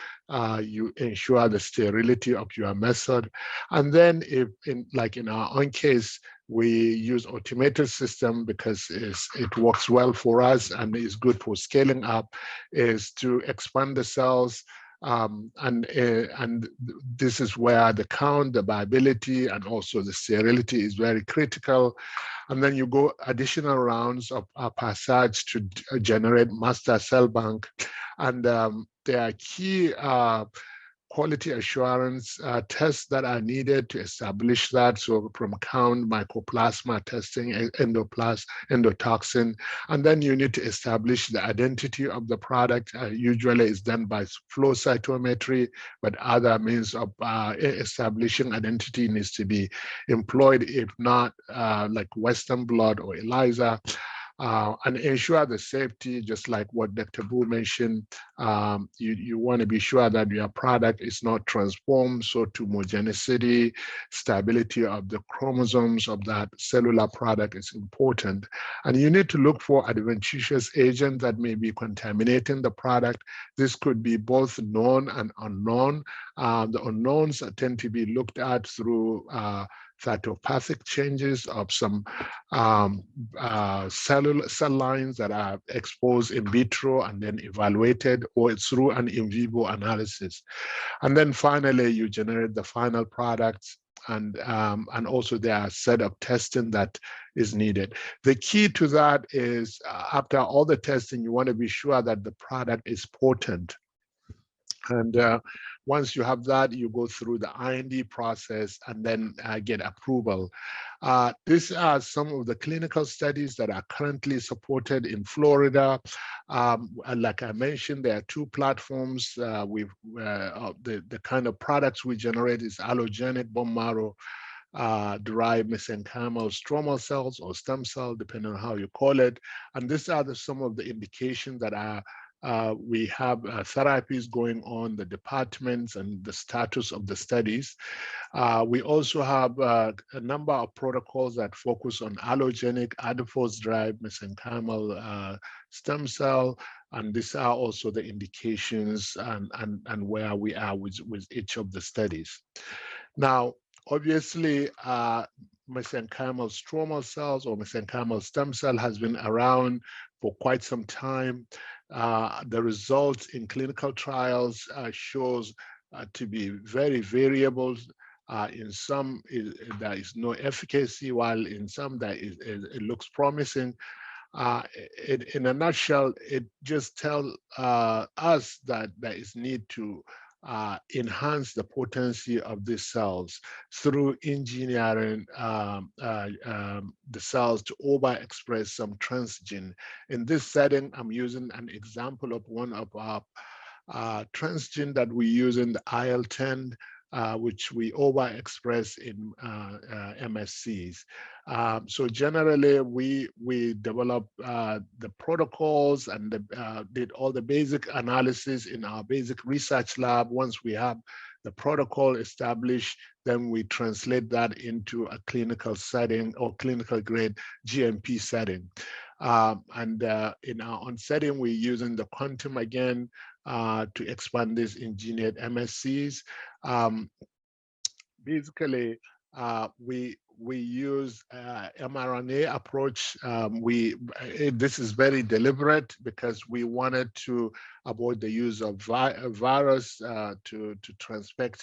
you ensure the sterility of your method. And then like in our own case, we use automated system because it works well for us and is good for scaling up, is to expand the cells. And this is where the count, the viability, and also the sterility is very critical. And then you go additional rounds of passage to generate master cell bank. And there are key quality assurance tests that are needed to establish that. So from count, mycoplasma testing, endotoxin, and then you need to establish the identity of the product. Usually it's done by flow cytometry, but other means of establishing identity needs to be employed, if not like Western blot or ELISA. and ensure the safety, just like what Dr. Bu mentioned. You want to be sure that your product is not transformed, so to homogeneity, stability of the chromosomes of that cellular product is important. And you need to look for adventitious agents that may be contaminating the product. This could be both known and unknown. The unknowns tend to be looked at through cytopathic changes of some cell lines that are exposed in vitro and then evaluated, or it's through an in vivo analysis. And then finally, you generate the final products, and also there are a set of testing that is needed. The key to that is after all the testing, you want to be sure that the product is potent. And once you have that, you go through the IND process and then get approval. These are some of the clinical studies that are currently supported in Florida. Like I mentioned, there are 2 platforms. The kind of products we generate is allogenic bone marrow derived mesenchymal stromal cells or stem cell, depending on how you call it. And these are some of the indications that are we have therapies going on, the departments and the status of the studies. We also have a number of protocols that focus on allogenic adipose-derived mesenchymal stem cell, and these are also the indications and where we are with each of the studies. Now, obviously, mesenchymal stromal cells or mesenchymal stem cell has been around for quite some time. The results in clinical trials shows to be very variable. In some, there is no efficacy, while in some, it looks promising. In a nutshell, it just tells us that there is need to enhance the potency of these cells through engineering the cells to overexpress some transgene. In this setting, I'm using an example of one of our transgene that we use in the IL-10, which we overexpress in MSCs. So generally, we develop the protocols and did all the basic analysis in our basic research lab. Once we have the protocol established, then we translate that into a clinical setting or clinical grade GMP setting. In our own setting, we're using the quantum again to expand these engineered MSCs. Basically, we use mRNA approach. This is very deliberate because we wanted to avoid the use of virus to transfect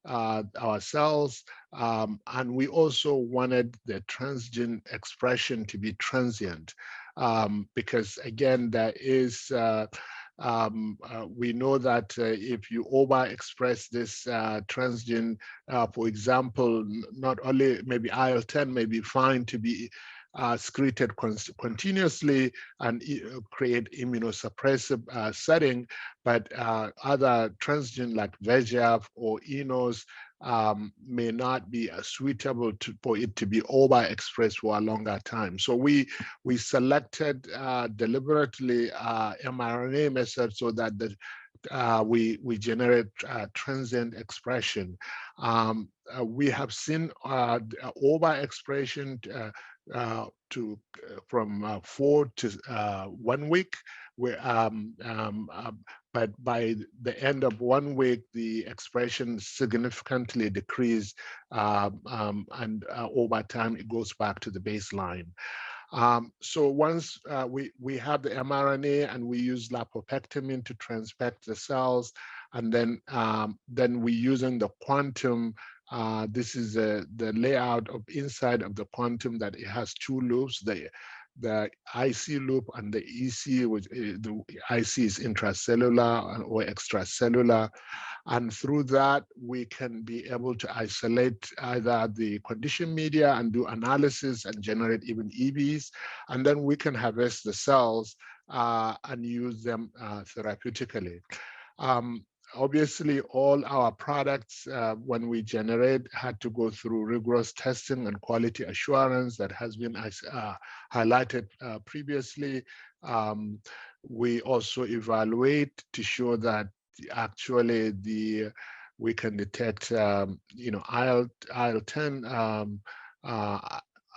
our cells, and we also wanted the transgene expression to be transient because again, there is we know that if you overexpress this transgene, for example, not only maybe IL-10 may be fine to be secreted continuously and create immunosuppressive setting, but other transgene like VEGF or ENOS may not be suitable for it to be overexpressed for a longer time. So we selected deliberately mRNA method so that we generate transient expression. We have seen overexpression from 4 to 1 week. But by the end of 1 week, the expression significantly decreased, and over time it goes back to the baseline. So once we have the mRNA and we use lipopectamine to transfect the cells, and then we using the quantum. This is the layout of inside of the quantum, that it has 2 loops, the IC loop and the EC, which the IC is intracellular or extracellular. And through that, we can be able to isolate either the conditioned media and do analysis and generate even EVs. And then we can harvest the cells and use them therapeutically. Obviously, all our products, when we generate, had to go through rigorous testing and quality assurance that has been highlighted previously. We also evaluate to show that actually we can detect, IL-10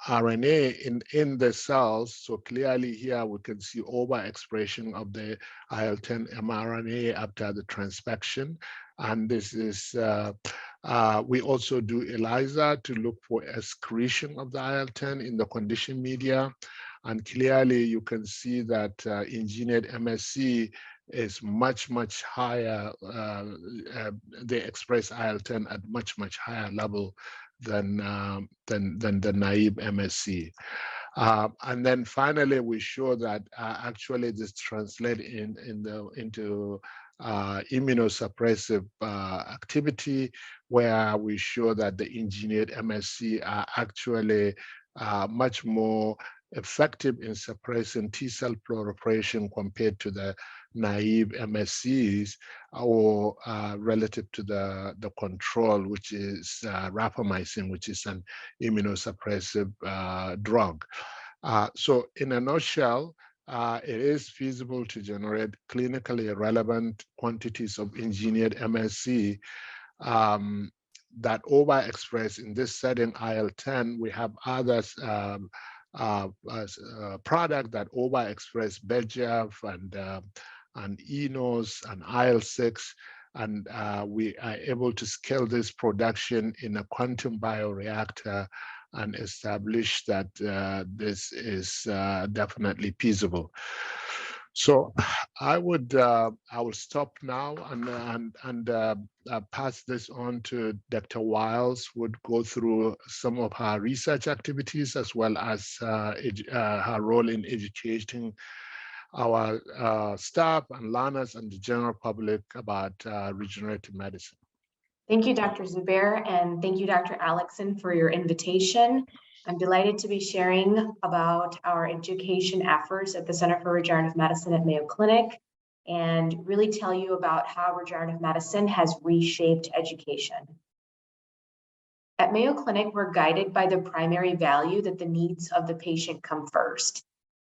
RNA in the cells. So clearly here we can see overexpression of the IL-10 mRNA after the transfection. And this is, we also do ELISA to look for excretion of the IL-10 in the conditioned media. And clearly you can see that engineered MSC is much, much higher. They express IL-10 at much, much higher level than the naive MSC. And then finally, we show that actually this translates into immunosuppressive activity, where we show that the engineered MSC are actually much more effective in suppressing T-cell proliferation compared to the naive MSCs, or relative to the control, which is rapamycin, which is an immunosuppressive drug. So in a nutshell, it is feasible to generate clinically relevant quantities of engineered MSC that overexpress in this setting IL-10. We have others product that overexpress VEGF and eNOS and IL-6, and we are able to scale this production in a quantum bioreactor and establish that this is definitely feasible. So I will stop now and pass this on to Dr. Wyles, who would go through some of her research activities as well as her role in educating our staff and learners and the general public about regenerative medicine. Thank you, Dr. Zubair, and thank you, Dr. Allickson, for your invitation. I'm delighted to be sharing about our education efforts at the Center for Regenerative Medicine at Mayo Clinic, and really tell you about how regenerative medicine has reshaped education. At Mayo Clinic, we're guided by the primary value that the needs of the patient come first.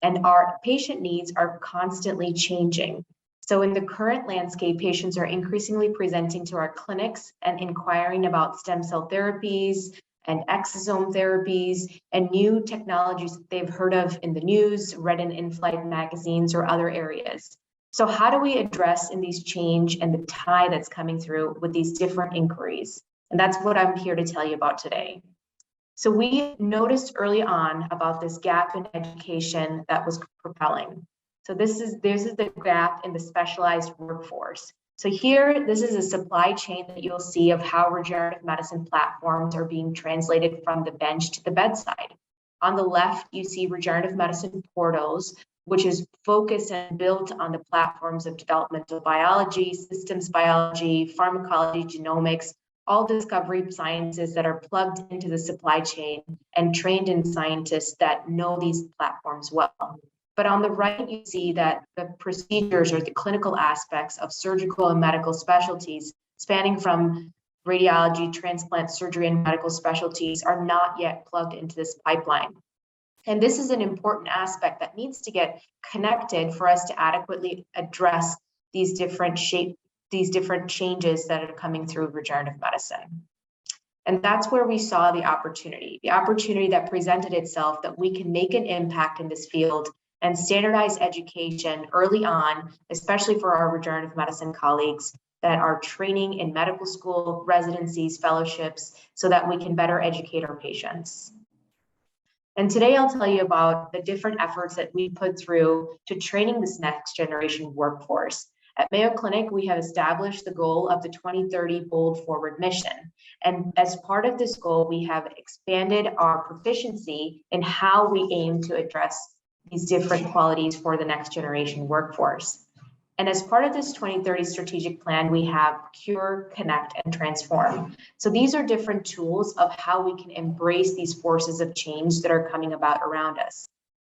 And our patient needs are constantly changing. So in the current landscape, patients are increasingly presenting to our clinics and inquiring about stem cell therapies and exosome therapies and new technologies that they've heard of in the news, read in in-flight magazines or other areas. So how do we address in these change and the tide that's coming through with these different inquiries? And that's what I'm here to tell you about today. So we noticed early on about this gap in education that was propelling. So this is the gap in the specialized workforce. So here, this is a supply chain that you'll see of how regenerative medicine platforms are being translated from the bench to the bedside. On the left, you see regenerative medicine portals, which is focused and built on the platforms of developmental biology, systems biology, pharmacology, genomics, all discovery sciences that are plugged into the supply chain and trained in scientists that know these platforms well. But on the right, you see that the procedures or the clinical aspects of surgical and medical specialties spanning from radiology, transplant, surgery, and medical specialties are not yet plugged into this pipeline. And this is an important aspect that needs to get connected for us to adequately address these different changes that are coming through regenerative medicine. And that's where we saw the opportunity that presented itself that we can make an impact in this field and standardize education early on, especially for our regenerative medicine colleagues that are training in medical school, residencies, fellowships, so that we can better educate our patients. And today I'll tell you about the different efforts that we put through to training this next generation workforce. At Mayo Clinic, we have established the goal of the 2030 Bold Forward mission. And as part of this goal, we have expanded our proficiency in how we aim to address these different qualities for the next generation workforce. And as part of this 2030 strategic plan, we have Cure, Connect, and Transform. So these are different tools of how we can embrace these forces of change that are coming about around us.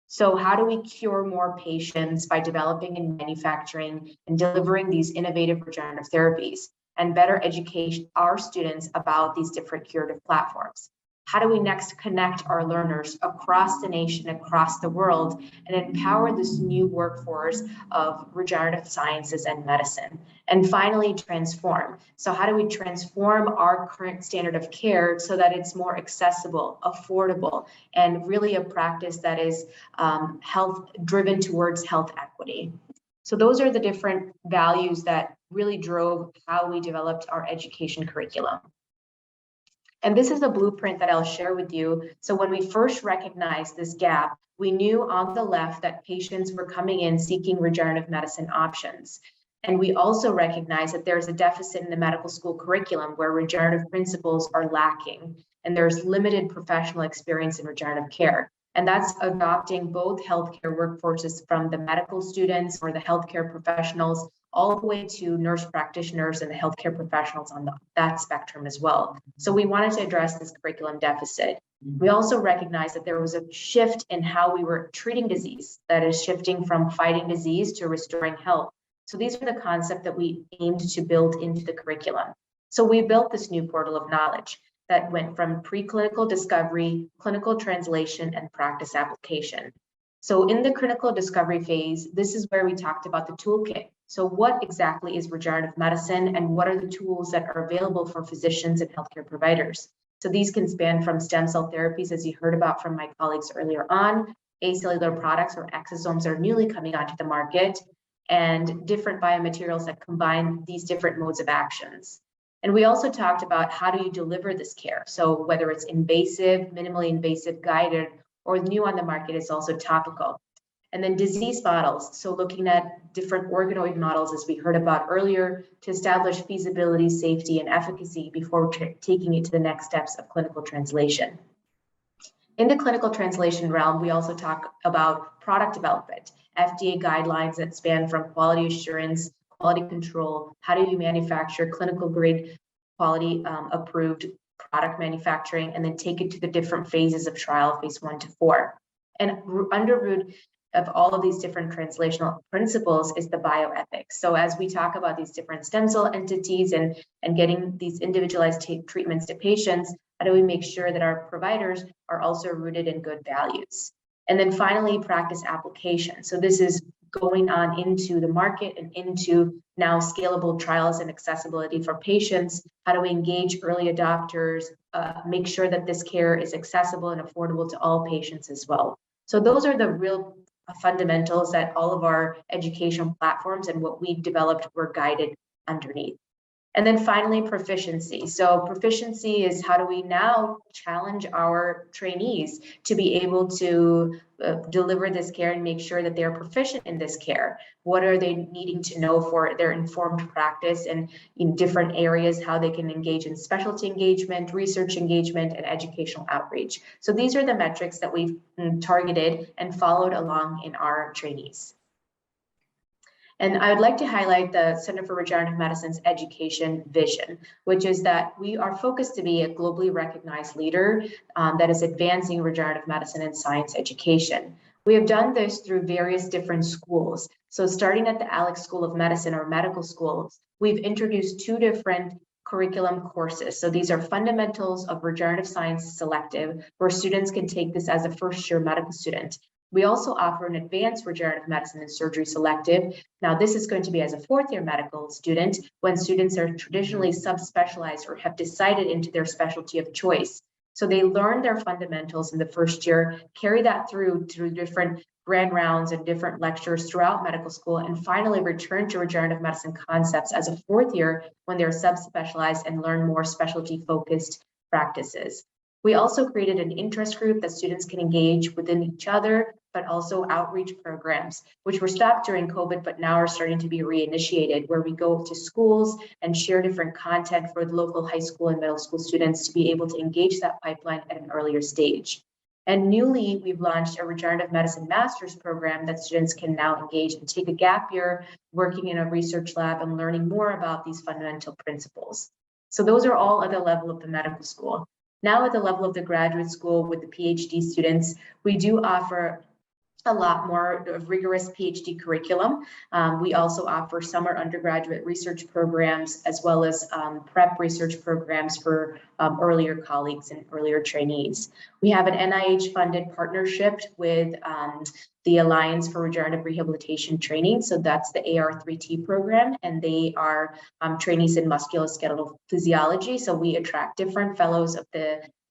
So how do we cure more patients by developing and manufacturing and delivering these innovative regenerative therapies and better educate our students about these different curative platforms? How do we next connect our learners across the nation, across the world, and empower this new workforce of regenerative sciences and medicine? And finally, transform. So how do we transform our current standard of care so that it's more accessible, affordable, and really a practice that is health driven towards health equity? So those are the different values that really drove how we developed our education curriculum. And this is a blueprint that I'll share with you. So when we first recognized this gap, we knew on the left that patients were coming in seeking regenerative medicine options. And we also recognize that there's a deficit in the medical school curriculum where regenerative principles are lacking, and there's limited professional experience in regenerative care. And that's adopting both healthcare workforces from the medical students or the healthcare professionals all the way to nurse practitioners and the healthcare professionals on that spectrum as well. So we wanted to address this curriculum deficit. We also recognized that there was a shift in how we were treating disease, that is shifting from fighting disease to restoring health. So these are the concepts that we aimed to build into the curriculum. So we built this new portal of knowledge that went from preclinical discovery, clinical translation, and practice application. So in the clinical discovery phase, this is where we talked about the toolkit. So what exactly is regenerative medicine and what are the tools that are available for physicians and healthcare providers? So these can span from stem cell therapies, as you heard about from my colleagues earlier on, acellular products or exosomes are newly coming onto the market, and different biomaterials that combine these different modes of actions. And we also talked about how do you deliver this care? So whether it's invasive, minimally invasive, guided, or new on the market is also topical. And then disease models, so looking at different organoid models, as we heard about earlier, to establish feasibility, safety, and efficacy before taking it to the next steps of clinical translation. In the clinical translation realm, we also talk about product development, FDA guidelines that span from quality assurance, quality control, how do you manufacture clinical grade quality approved product manufacturing, and then take it to the different phases of trial, phase 1 to 4. And under root of all of these different translational principles is the bioethics. So as we talk about these different stem cell entities and getting these individualized treatments to patients, how do we make sure that our providers are also rooted in good values? And then finally, practice application. So this is going on into the market and into now scalable trials and accessibility for patients. How do we engage early adopters, make sure that this care is accessible and affordable to all patients as well? So those are the real fundamentals that all of our educational platforms and what we've developed were guided underneath. And then finally, proficiency. So proficiency is how do we now challenge our trainees to be able to deliver this care and make sure that they're proficient in this care? What are they needing to know for their informed practice and in different areas, how they can engage in specialty engagement, research engagement, and educational outreach? So these are the metrics that we've targeted and followed along in our trainees. And I would like to highlight the Center for Regenerative Medicine's education vision, which is that we are focused to be a globally recognized leader that is advancing regenerative medicine and science education. We have done this through various different schools. So starting at the Allickson School of Medicine or medical schools, we've introduced 2 different curriculum courses. So these are fundamentals of regenerative science selective, where students can take this as a first-year medical student. We also offer an advanced regenerative medicine and surgery selective. Now, this is going to be as a 4th-year medical student when students are traditionally subspecialized or have decided into their specialty of choice. So they learn their fundamentals in the first year, carry that through different grand rounds and different lectures throughout medical school, and finally return to regenerative medicine concepts as a 4th year when they're subspecialized and learn more specialty-focused practices. We also created an interest group that students can engage within each other, but also outreach programs, which were stopped during COVID, but now are starting to be reinitiated, where we go to schools and share different content for the local high school and middle school students to be able to engage that pipeline at an earlier stage. And newly, we've launched a regenerative medicine master's program that students can now engage and take a gap year working in a research lab and learning more about these fundamental principles. So those are all at the level of the medical school. Now at the level of the graduate school with the Ph.D. students, we do offer a lot more rigorous PhD curriculum. We also offer summer undergraduate research programs as well as prep research programs for earlier colleagues and earlier trainees. We have an NIH-funded partnership with the Alliance for Regenerative Rehabilitation Training. So that's the AR3T program, and they are trainees in musculoskeletal physiology. So we attract different fellows of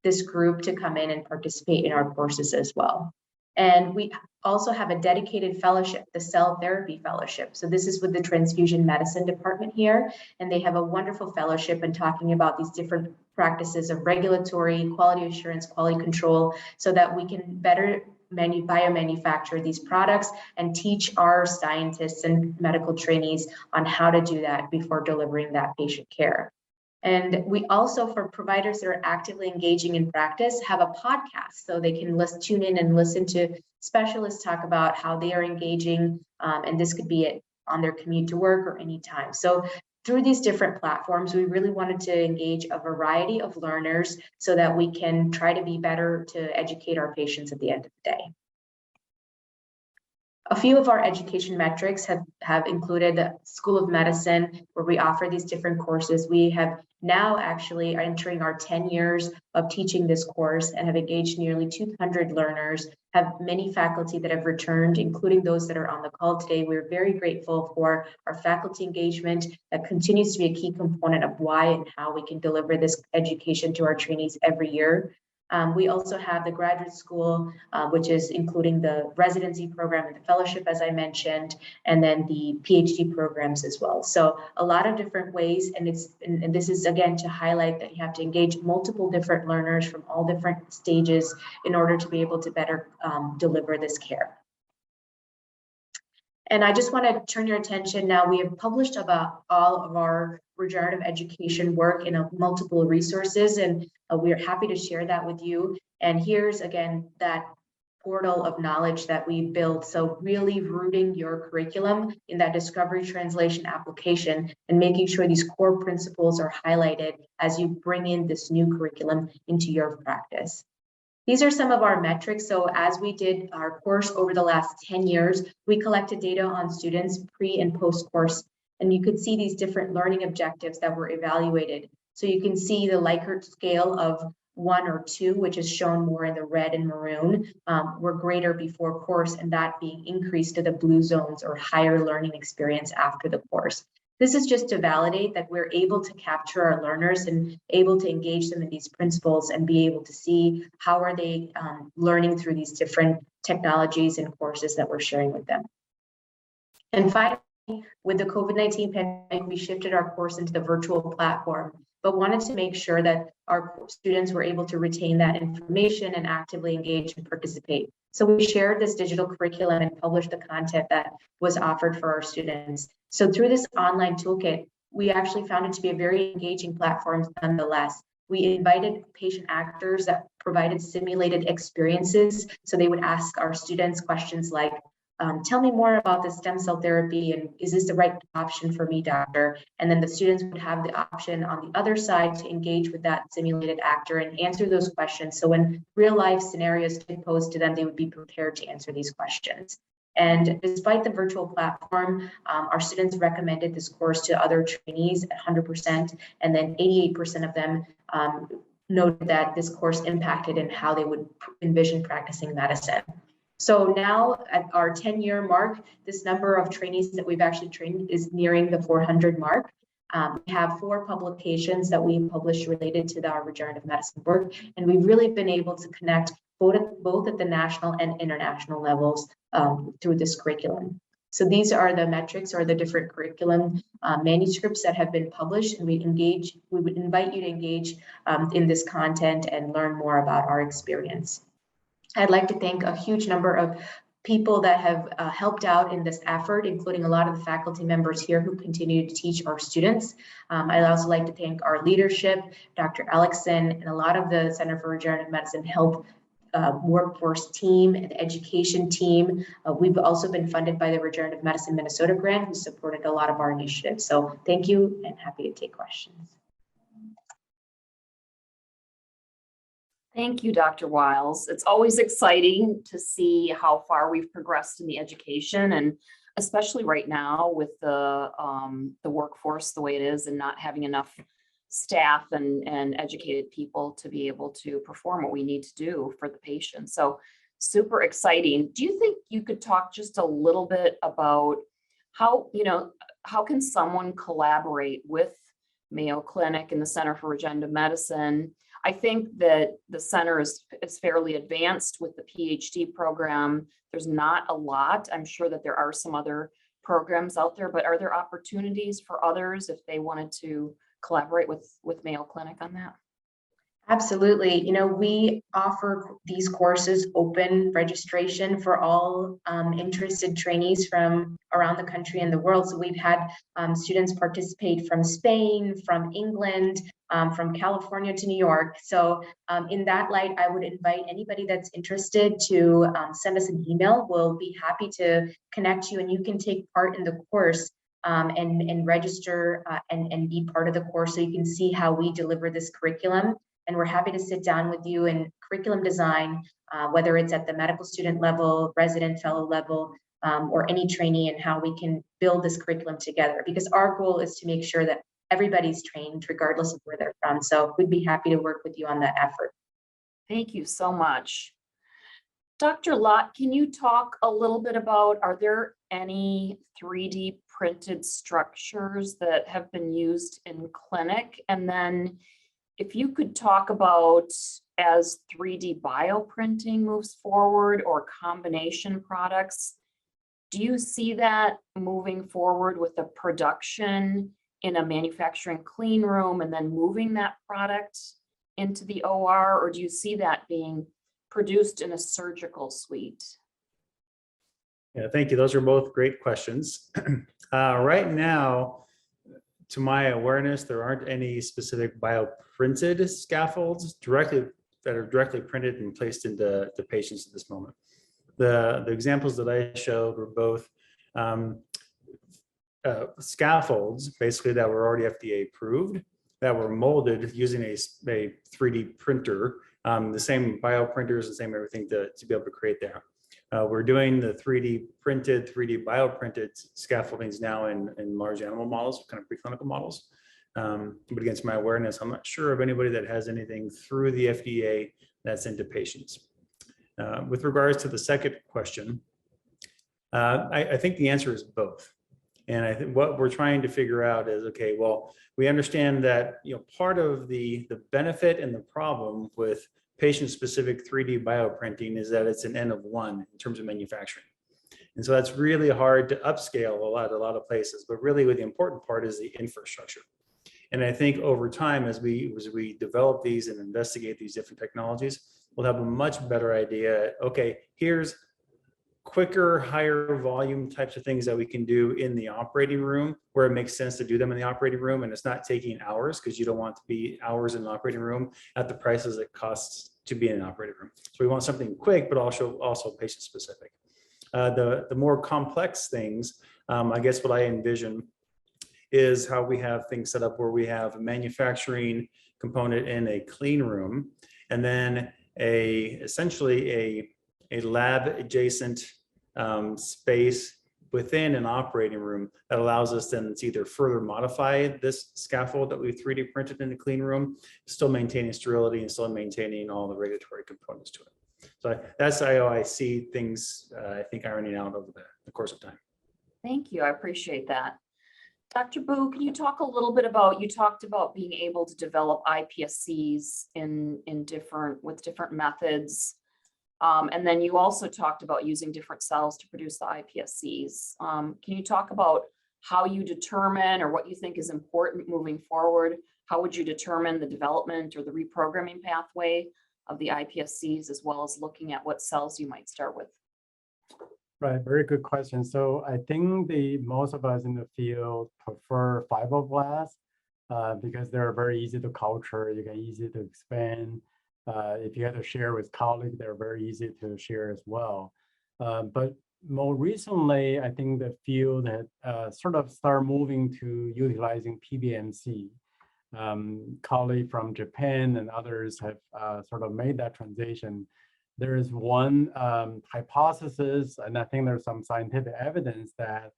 this group to come in and participate in our courses as well. And we also have a dedicated fellowship, the Cell Therapy Fellowship. So this is with the Transfusion Medicine department here, and they have a wonderful fellowship in talking about these different practices of regulatory, quality assurance, quality control, so that we can better biomanufacture these products and teach our scientists and medical trainees on how to do that before delivering that patient care. And we also, for providers that are actively engaging in practice, have a podcast so they can tune in and listen to specialists talk about how they are engaging. And this could be on their commute to work or anytime. So through these different platforms, we really wanted to engage a variety of learners so that we can try to be better to educate our patients at the end of the day. A few of our education metrics have included the School of Medicine, where we offer these different courses. We have now actually entering our 10 years of teaching this course and have engaged nearly 200 learners, have many faculty that have returned, including those that are on the call today. We're very grateful for our faculty engagement that continues to be a key component of why and how we can deliver this education to our trainees every year. We also have the graduate school, which is including the residency program and the fellowship, as I mentioned, and then the PhD programs as well. So a lot of different ways, and this is again to highlight that you have to engage multiple different learners from all different stages in order to be able to better deliver this care. And I just want to turn your attention now. We have published about all of our regenerative education work in multiple resources, and we are happy to share that with you. And here's again that portal of knowledge that we built. So really rooting your curriculum in that discovery, translation, application, and making sure these core principles are highlighted as you bring in this new curriculum into your practice. These are some of our metrics. So as we did our course over the last 10 years, we collected data on students pre and post course, and you could see these different learning objectives that were evaluated. So you can see the Likert scale of 1 or 2, which is shown more in the red and maroon, were greater before course, and that being increased to the blue zones or higher learning experience after the course. This is just to validate that we're able to capture our learners and able to engage them in these principles and be able to see how are they learning through these different technologies and courses that we're sharing with them. And finally, with the COVID-19 pandemic, we shifted our course into the virtual platform, but wanted to make sure that our students were able to retain that information and actively engage and participate. So we shared this digital curriculum and published the content that was offered for our students. So through this online toolkit, we actually found it to be a very engaging platform nonetheless. We invited patient actors that provided simulated experiences. So they would ask our students questions like, tell me more about the stem cell therapy, and is this the right option for me, doctor? And then the students would have the option on the other side to engage with that simulated actor and answer those questions. So when real life scenarios get posed to them, they would be prepared to answer these questions. And despite the virtual platform, our students recommended this course to other trainees at 100%, and then 88% of them noted that this course impacted in how they would envision practicing medicine. So now at our 10-year mark, this number of trainees that we've actually trained is nearing the 400 mark. We have 4 publications that we published related to our regenerative medicine work, and we've really been able to connect both at the national and international levels through this curriculum. So these are the metrics or the different curriculum manuscripts that have been published, and we would invite you to engage in this content and learn more about our experience. I'd like to thank a huge number of people that have helped out in this effort, including a lot of the faculty members here who continue to teach our students. I'd also like to thank our leadership, Dr. Allickson, and a lot of the Center for Regenerative Medicine Health workforce team and education team. We've also been funded by the Regenerative Medicine Minnesota grant, who supported a lot of our initiatives. So thank you, and happy to take questions. Thank you, Dr. Wyles. It's always exciting to see how far we've progressed in the education, and especially right now with the workforce the way it is and not having enough staff and educated people to be able to perform what we need to do for the patient. So super exciting. Do you think you could talk just a little bit about how can someone collaborate with Mayo Clinic and the Center for Regenerative Medicine? I think that the center is fairly advanced with the Ph.D. program. There's not a lot. I'm sure that there are some other programs out there, but are there opportunities for others if they wanted to collaborate with Mayo Clinic on that? Absolutely. We offer these courses open registration for all interested trainees from around the country and the world. So we've had students participate from Spain, from England, from California to New York. So in that light, I would invite anybody that's interested to send us an email. We'll be happy to connect you, and you can take part in the course and register and be part of the course so you can see how we deliver this curriculum. And we're happy to sit down with you in curriculum design, whether it's at the medical student level, resident fellow level, or any trainee, and how we can build this curriculum together. Because our goal is to make sure that everybody's trained regardless of where they're from. So we'd be happy to work with you on that effort. Thank you so much. Dr. Lott, can you talk a little bit about, are there any 3D printed structures that have been used in clinic? And then if you could talk about, as 3D bioprinting moves forward or combination products, do you see that moving forward with a production in a manufacturing clean room and then moving that product into the OR, or do you see that being produced in a surgical suite? Yeah, thank you. Those are both great questions. Right now, to my awareness, there aren't any specific bioprinted scaffolds that are directly printed and placed into patients at this moment. The examples that I showed were both scaffolds, basically, that were already FDA approved, that were molded using a 3D printer, the same bioprinters, the same everything to be able to create there. We're doing the 3D printed, 3D bioprinted scaffoldings now in large animal models, kind of preclinical models. But against my awareness, I'm not sure of anybody that has anything through the FDA that's into patients. With regards to the second question, I think the answer is both. And I think what we're trying to figure out is, okay, well, we understand that part of the benefit and the problem with patient-specific 3D bioprinting is that it's an N of 1 in terms of manufacturing. And so that's really hard to upscale a lot of places, but really the important part is the infrastructure. And I think over time, as we develop these and investigate these different technologies, we'll have a much better idea. Okay, here's quicker, higher volume types of things that we can do in the operating room where it makes sense to do them in the operating room, and it's not taking hours, because you don't want to be hours in the operating room at the prices it costs to be in an operating room. So we want something quick, but also patient specific. The more complex things, I guess what I envision is how we have things set up where we have a manufacturing component in a clean room, and then essentially a lab adjacent space within an operating room that allows us then to either further modify this scaffold that we've 3D printed in the clean room, still maintaining sterility and still maintaining all the regulatory components to it. So that's how I see things, I think, ironing out over the course of time. Thank you. I appreciate that. Dr. Bu, can you talk a little bit about, you talked about being able to develop iPSCs with different methods. And then you also talked about using different cells to produce the iPSCs. Can you talk about how you determine, or what you think is important moving forward? How would you determine the development or the reprogramming pathway of the iPSCs, as well as looking at what cells you might start with? Right, very good question. So I think most of us in the field prefer fibroblasts because they're very easy to culture, you can easy to expand. If you had to share with colleagues, they're very easy to share as well. But more recently, I think the field had sort of started moving to utilizing PBMC. colleague from Japan and others have sort of made that transition. There is one hypothesis, and I think there's some scientific evidence that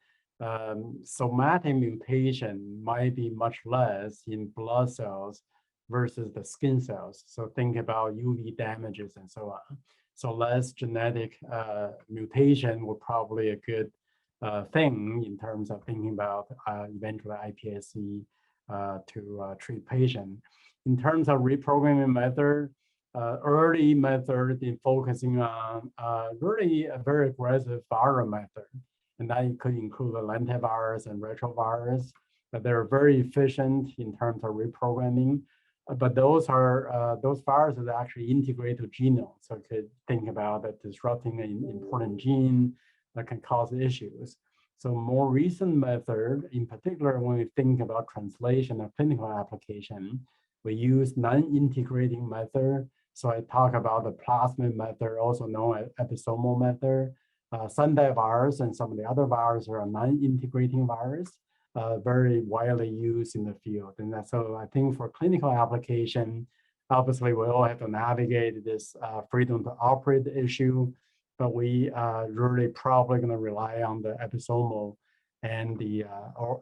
somatic mutation might be much less in blood cells versus the skin cells. So think about UV damages and so on. So less genetic mutation would probably a good thing in terms of thinking about eventually iPSC to treat patients. In terms of reprogramming method, early method in focusing on really a very aggressive viral method. And that could include the lentivirus and retrovirus, but they're very efficient in terms of reprogramming. But those viruses actually integrate to genome. So you could think about that disrupting an important gene that can cause issues. So more recent method, in particular, when we think about translation of clinical application, we use non-integrating method. So I talk about the plasmid method, also known as episomal method. Sunday virus and some of the other viruses are non-integrating virus, very widely used in the field. And so I think for clinical application, obviously we all have to navigate this freedom to operate issue, but we are really probably going to rely on the episomal and the or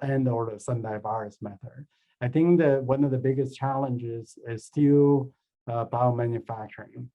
the Sunday virus method. I think that one of the biggest challenges is still biomanufacturing.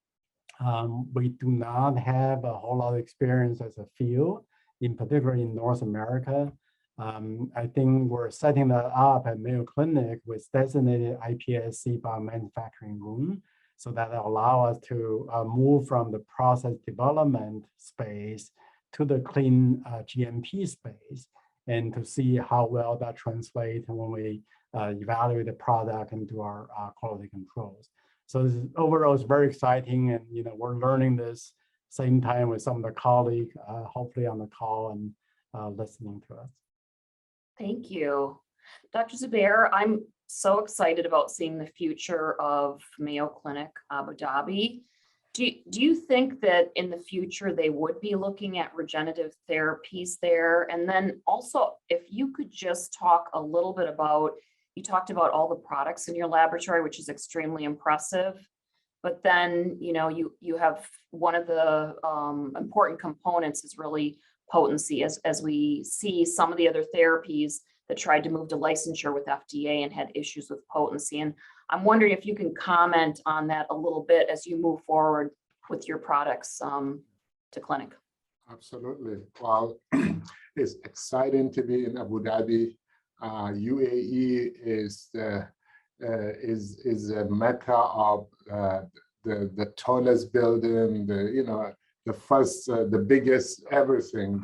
We do not have a whole lot of experience as a field, in particular in North America. I think we're setting that up at Mayo Clinic with designated iPSC biomanufacturing room, so that allow us to move from the process development space to the clean GMP space, and to see how well that translates when we evaluate the product and do our quality controls. So this is, overall, it's very exciting, and we're learning this same time with some of the colleagues, hopefully on the call and listening to us. Thank you. Dr. Zubair, I'm so excited about seeing the future of Mayo Clinic Abu Dhabi. Do you think that in the future they would be looking at regenerative therapies there? And then also, if you could just talk a little bit about, you talked about all the products in your laboratory, which is extremely impressive. But then, you have one of the important components is really potency, as we see some of the other therapies that tried to move to licensure with FDA and had issues with potency. And I'm wondering if you can comment on that a little bit as you move forward with your products to clinic. Absolutely. Well, it's exciting to be in Abu Dhabi. UAE is a mecca of the tallest building, the first, the biggest everything.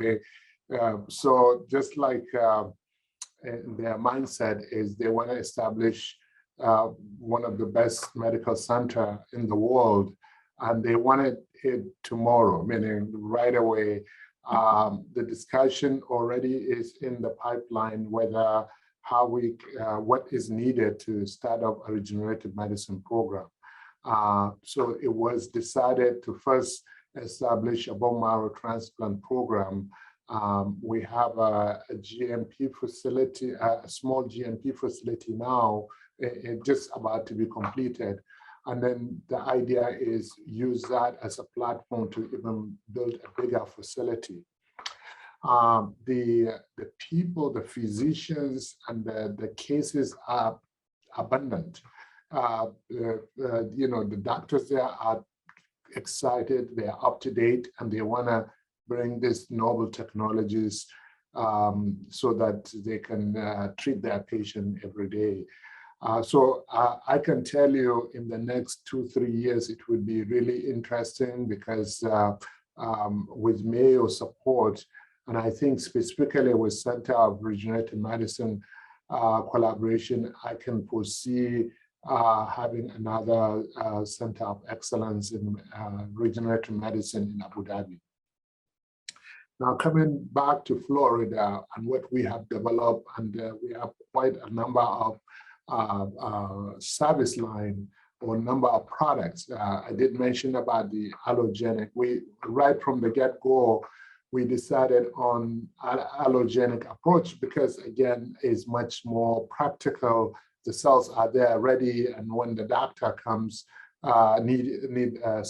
So just like their mindset is they want to establish one of the best medical center in the world, and they wanted it tomorrow, meaning right away. The discussion already is in the pipeline whether what is needed to start up a regenerative medicine program. So it was decided to first establish a bone marrow transplant program. We have a GMP facility, a small GMP facility now, just about to be completed. And then the idea is use that as a platform to even build a bigger facility. The people, the physicians, and the cases are abundant. The doctors there are excited, they're up to date, and they want to bring these novel technologies so that they can treat their patient every day. So I can tell you in the next 2-3 years, it would be really interesting because with Mayo support, and I think specifically with Center of Regenerative Medicine collaboration, I can foresee having another Center of Excellence in Regenerative Medicine in Abu Dhabi. Now, coming back to Florida and what we have developed, and we have quite a number of service line or number of products. I did mention about the allogenic. We, right from the get-go, we decided on allogenic approach because, again, is much more practical. The cells are there ready, and when the doctor comes, the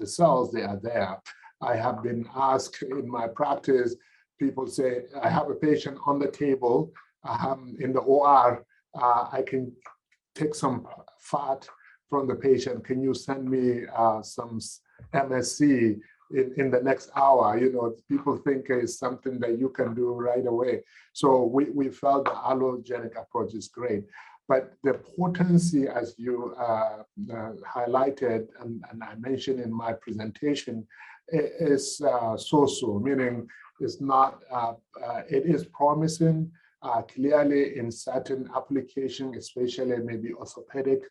cells, they are there. I have been asked in my practice, people say, I have a patient on the table in the OR, I can take some fat from the patient. Can you send me some MSC in the next hour? You know, people think it's something that you can do right away. So we felt the allogenic approach is great. But the potency, as you highlighted and I mentioned in my presentation, is so-so, meaning it's not, it is promising. Clearly in certain applications, especially maybe orthopedic,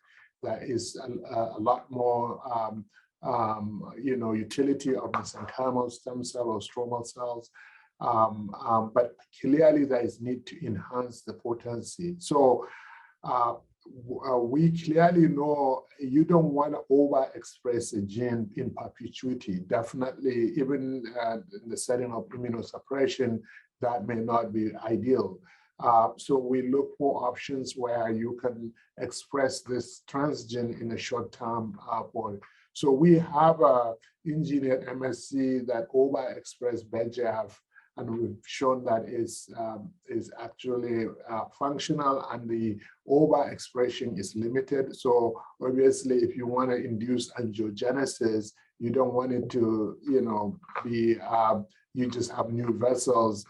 there is a lot more utility of mesenchymal stem cell or stromal cells. But clearly there is need to enhance the potency. So we clearly know you don't want to overexpress a gene in perpetuity. Definitely, even in the setting of immunosuppression, that may not be ideal. So we look for options where you can express this transgene in a short-term point. So we have a engineered MSC that overexpress VEGF, and we've shown that is actually functional, and the overexpression is limited. So obviously, if you want to induce angiogenesis, you don't want it to, be you just have new vessels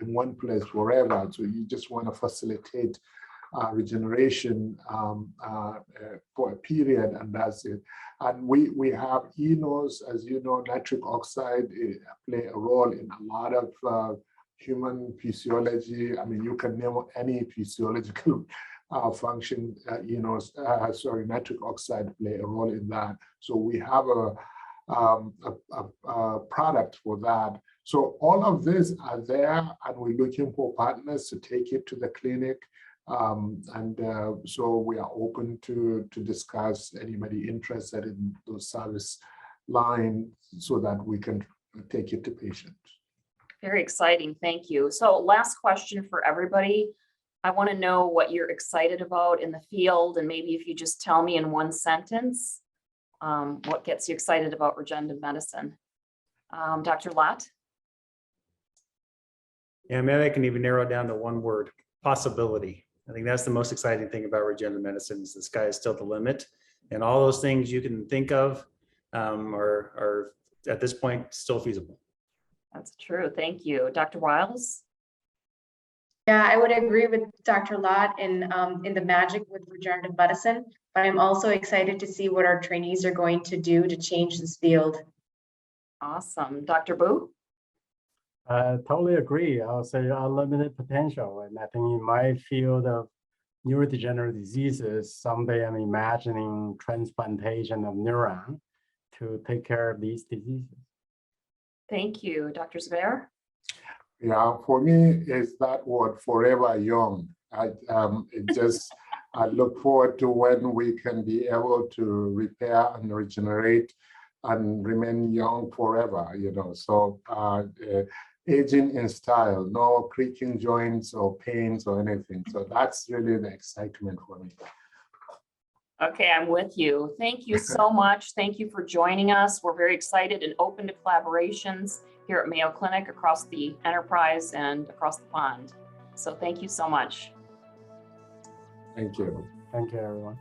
in one place forever. So you just want to facilitate regeneration for a period, and that's it. And we have enos, as you know, nitric oxide play a role in a lot of human physiology. I mean, you can name any physiological function, nitric oxide play a role in that. So we have a product for that. So all of these are there, and we're looking for partners to take it to the clinic. So we are open to discuss anybody interested in those service lines so that we can take it to patients. Very exciting, thank you. So last question for everybody. I want to know what you're excited about in the field, and maybe if you just tell me in one sentence, what gets you excited about regenerative medicine? Dr. Lott? Yeah, maybe I can even narrow it down to one word: possibility. I think that's the most exciting thing about regenerative medicine, is the sky is still the limit. And all those things you can think of are at this point still feasible. That's true, thank you. Dr. Wyles? Yeah, I would agree with Dr. Lott in the magic with regenerative medicine, but I'm also excited to see what our trainees are going to do to change this field. Awesome. Dr. Bu? Totally agree. I'll say unlimited potential. And I think in my field of neurodegenerative diseases, someday I'm imagining transplantation of neuron to take care of these diseases. Thank you. Dr. Zubair? Yeah, for me, it's that word, forever young. I look forward to when we can be able to repair and regenerate and remain young forever, So aging in style, no creaking joints or pains or anything. So that's really the excitement for me. Okay, I'm with you. Thank you so much. Thank you for joining us. We're very excited and open to collaborations here at Mayo Clinic, across the enterprise and across the pond. So thank you so much. Thank you. Thank you, everyone.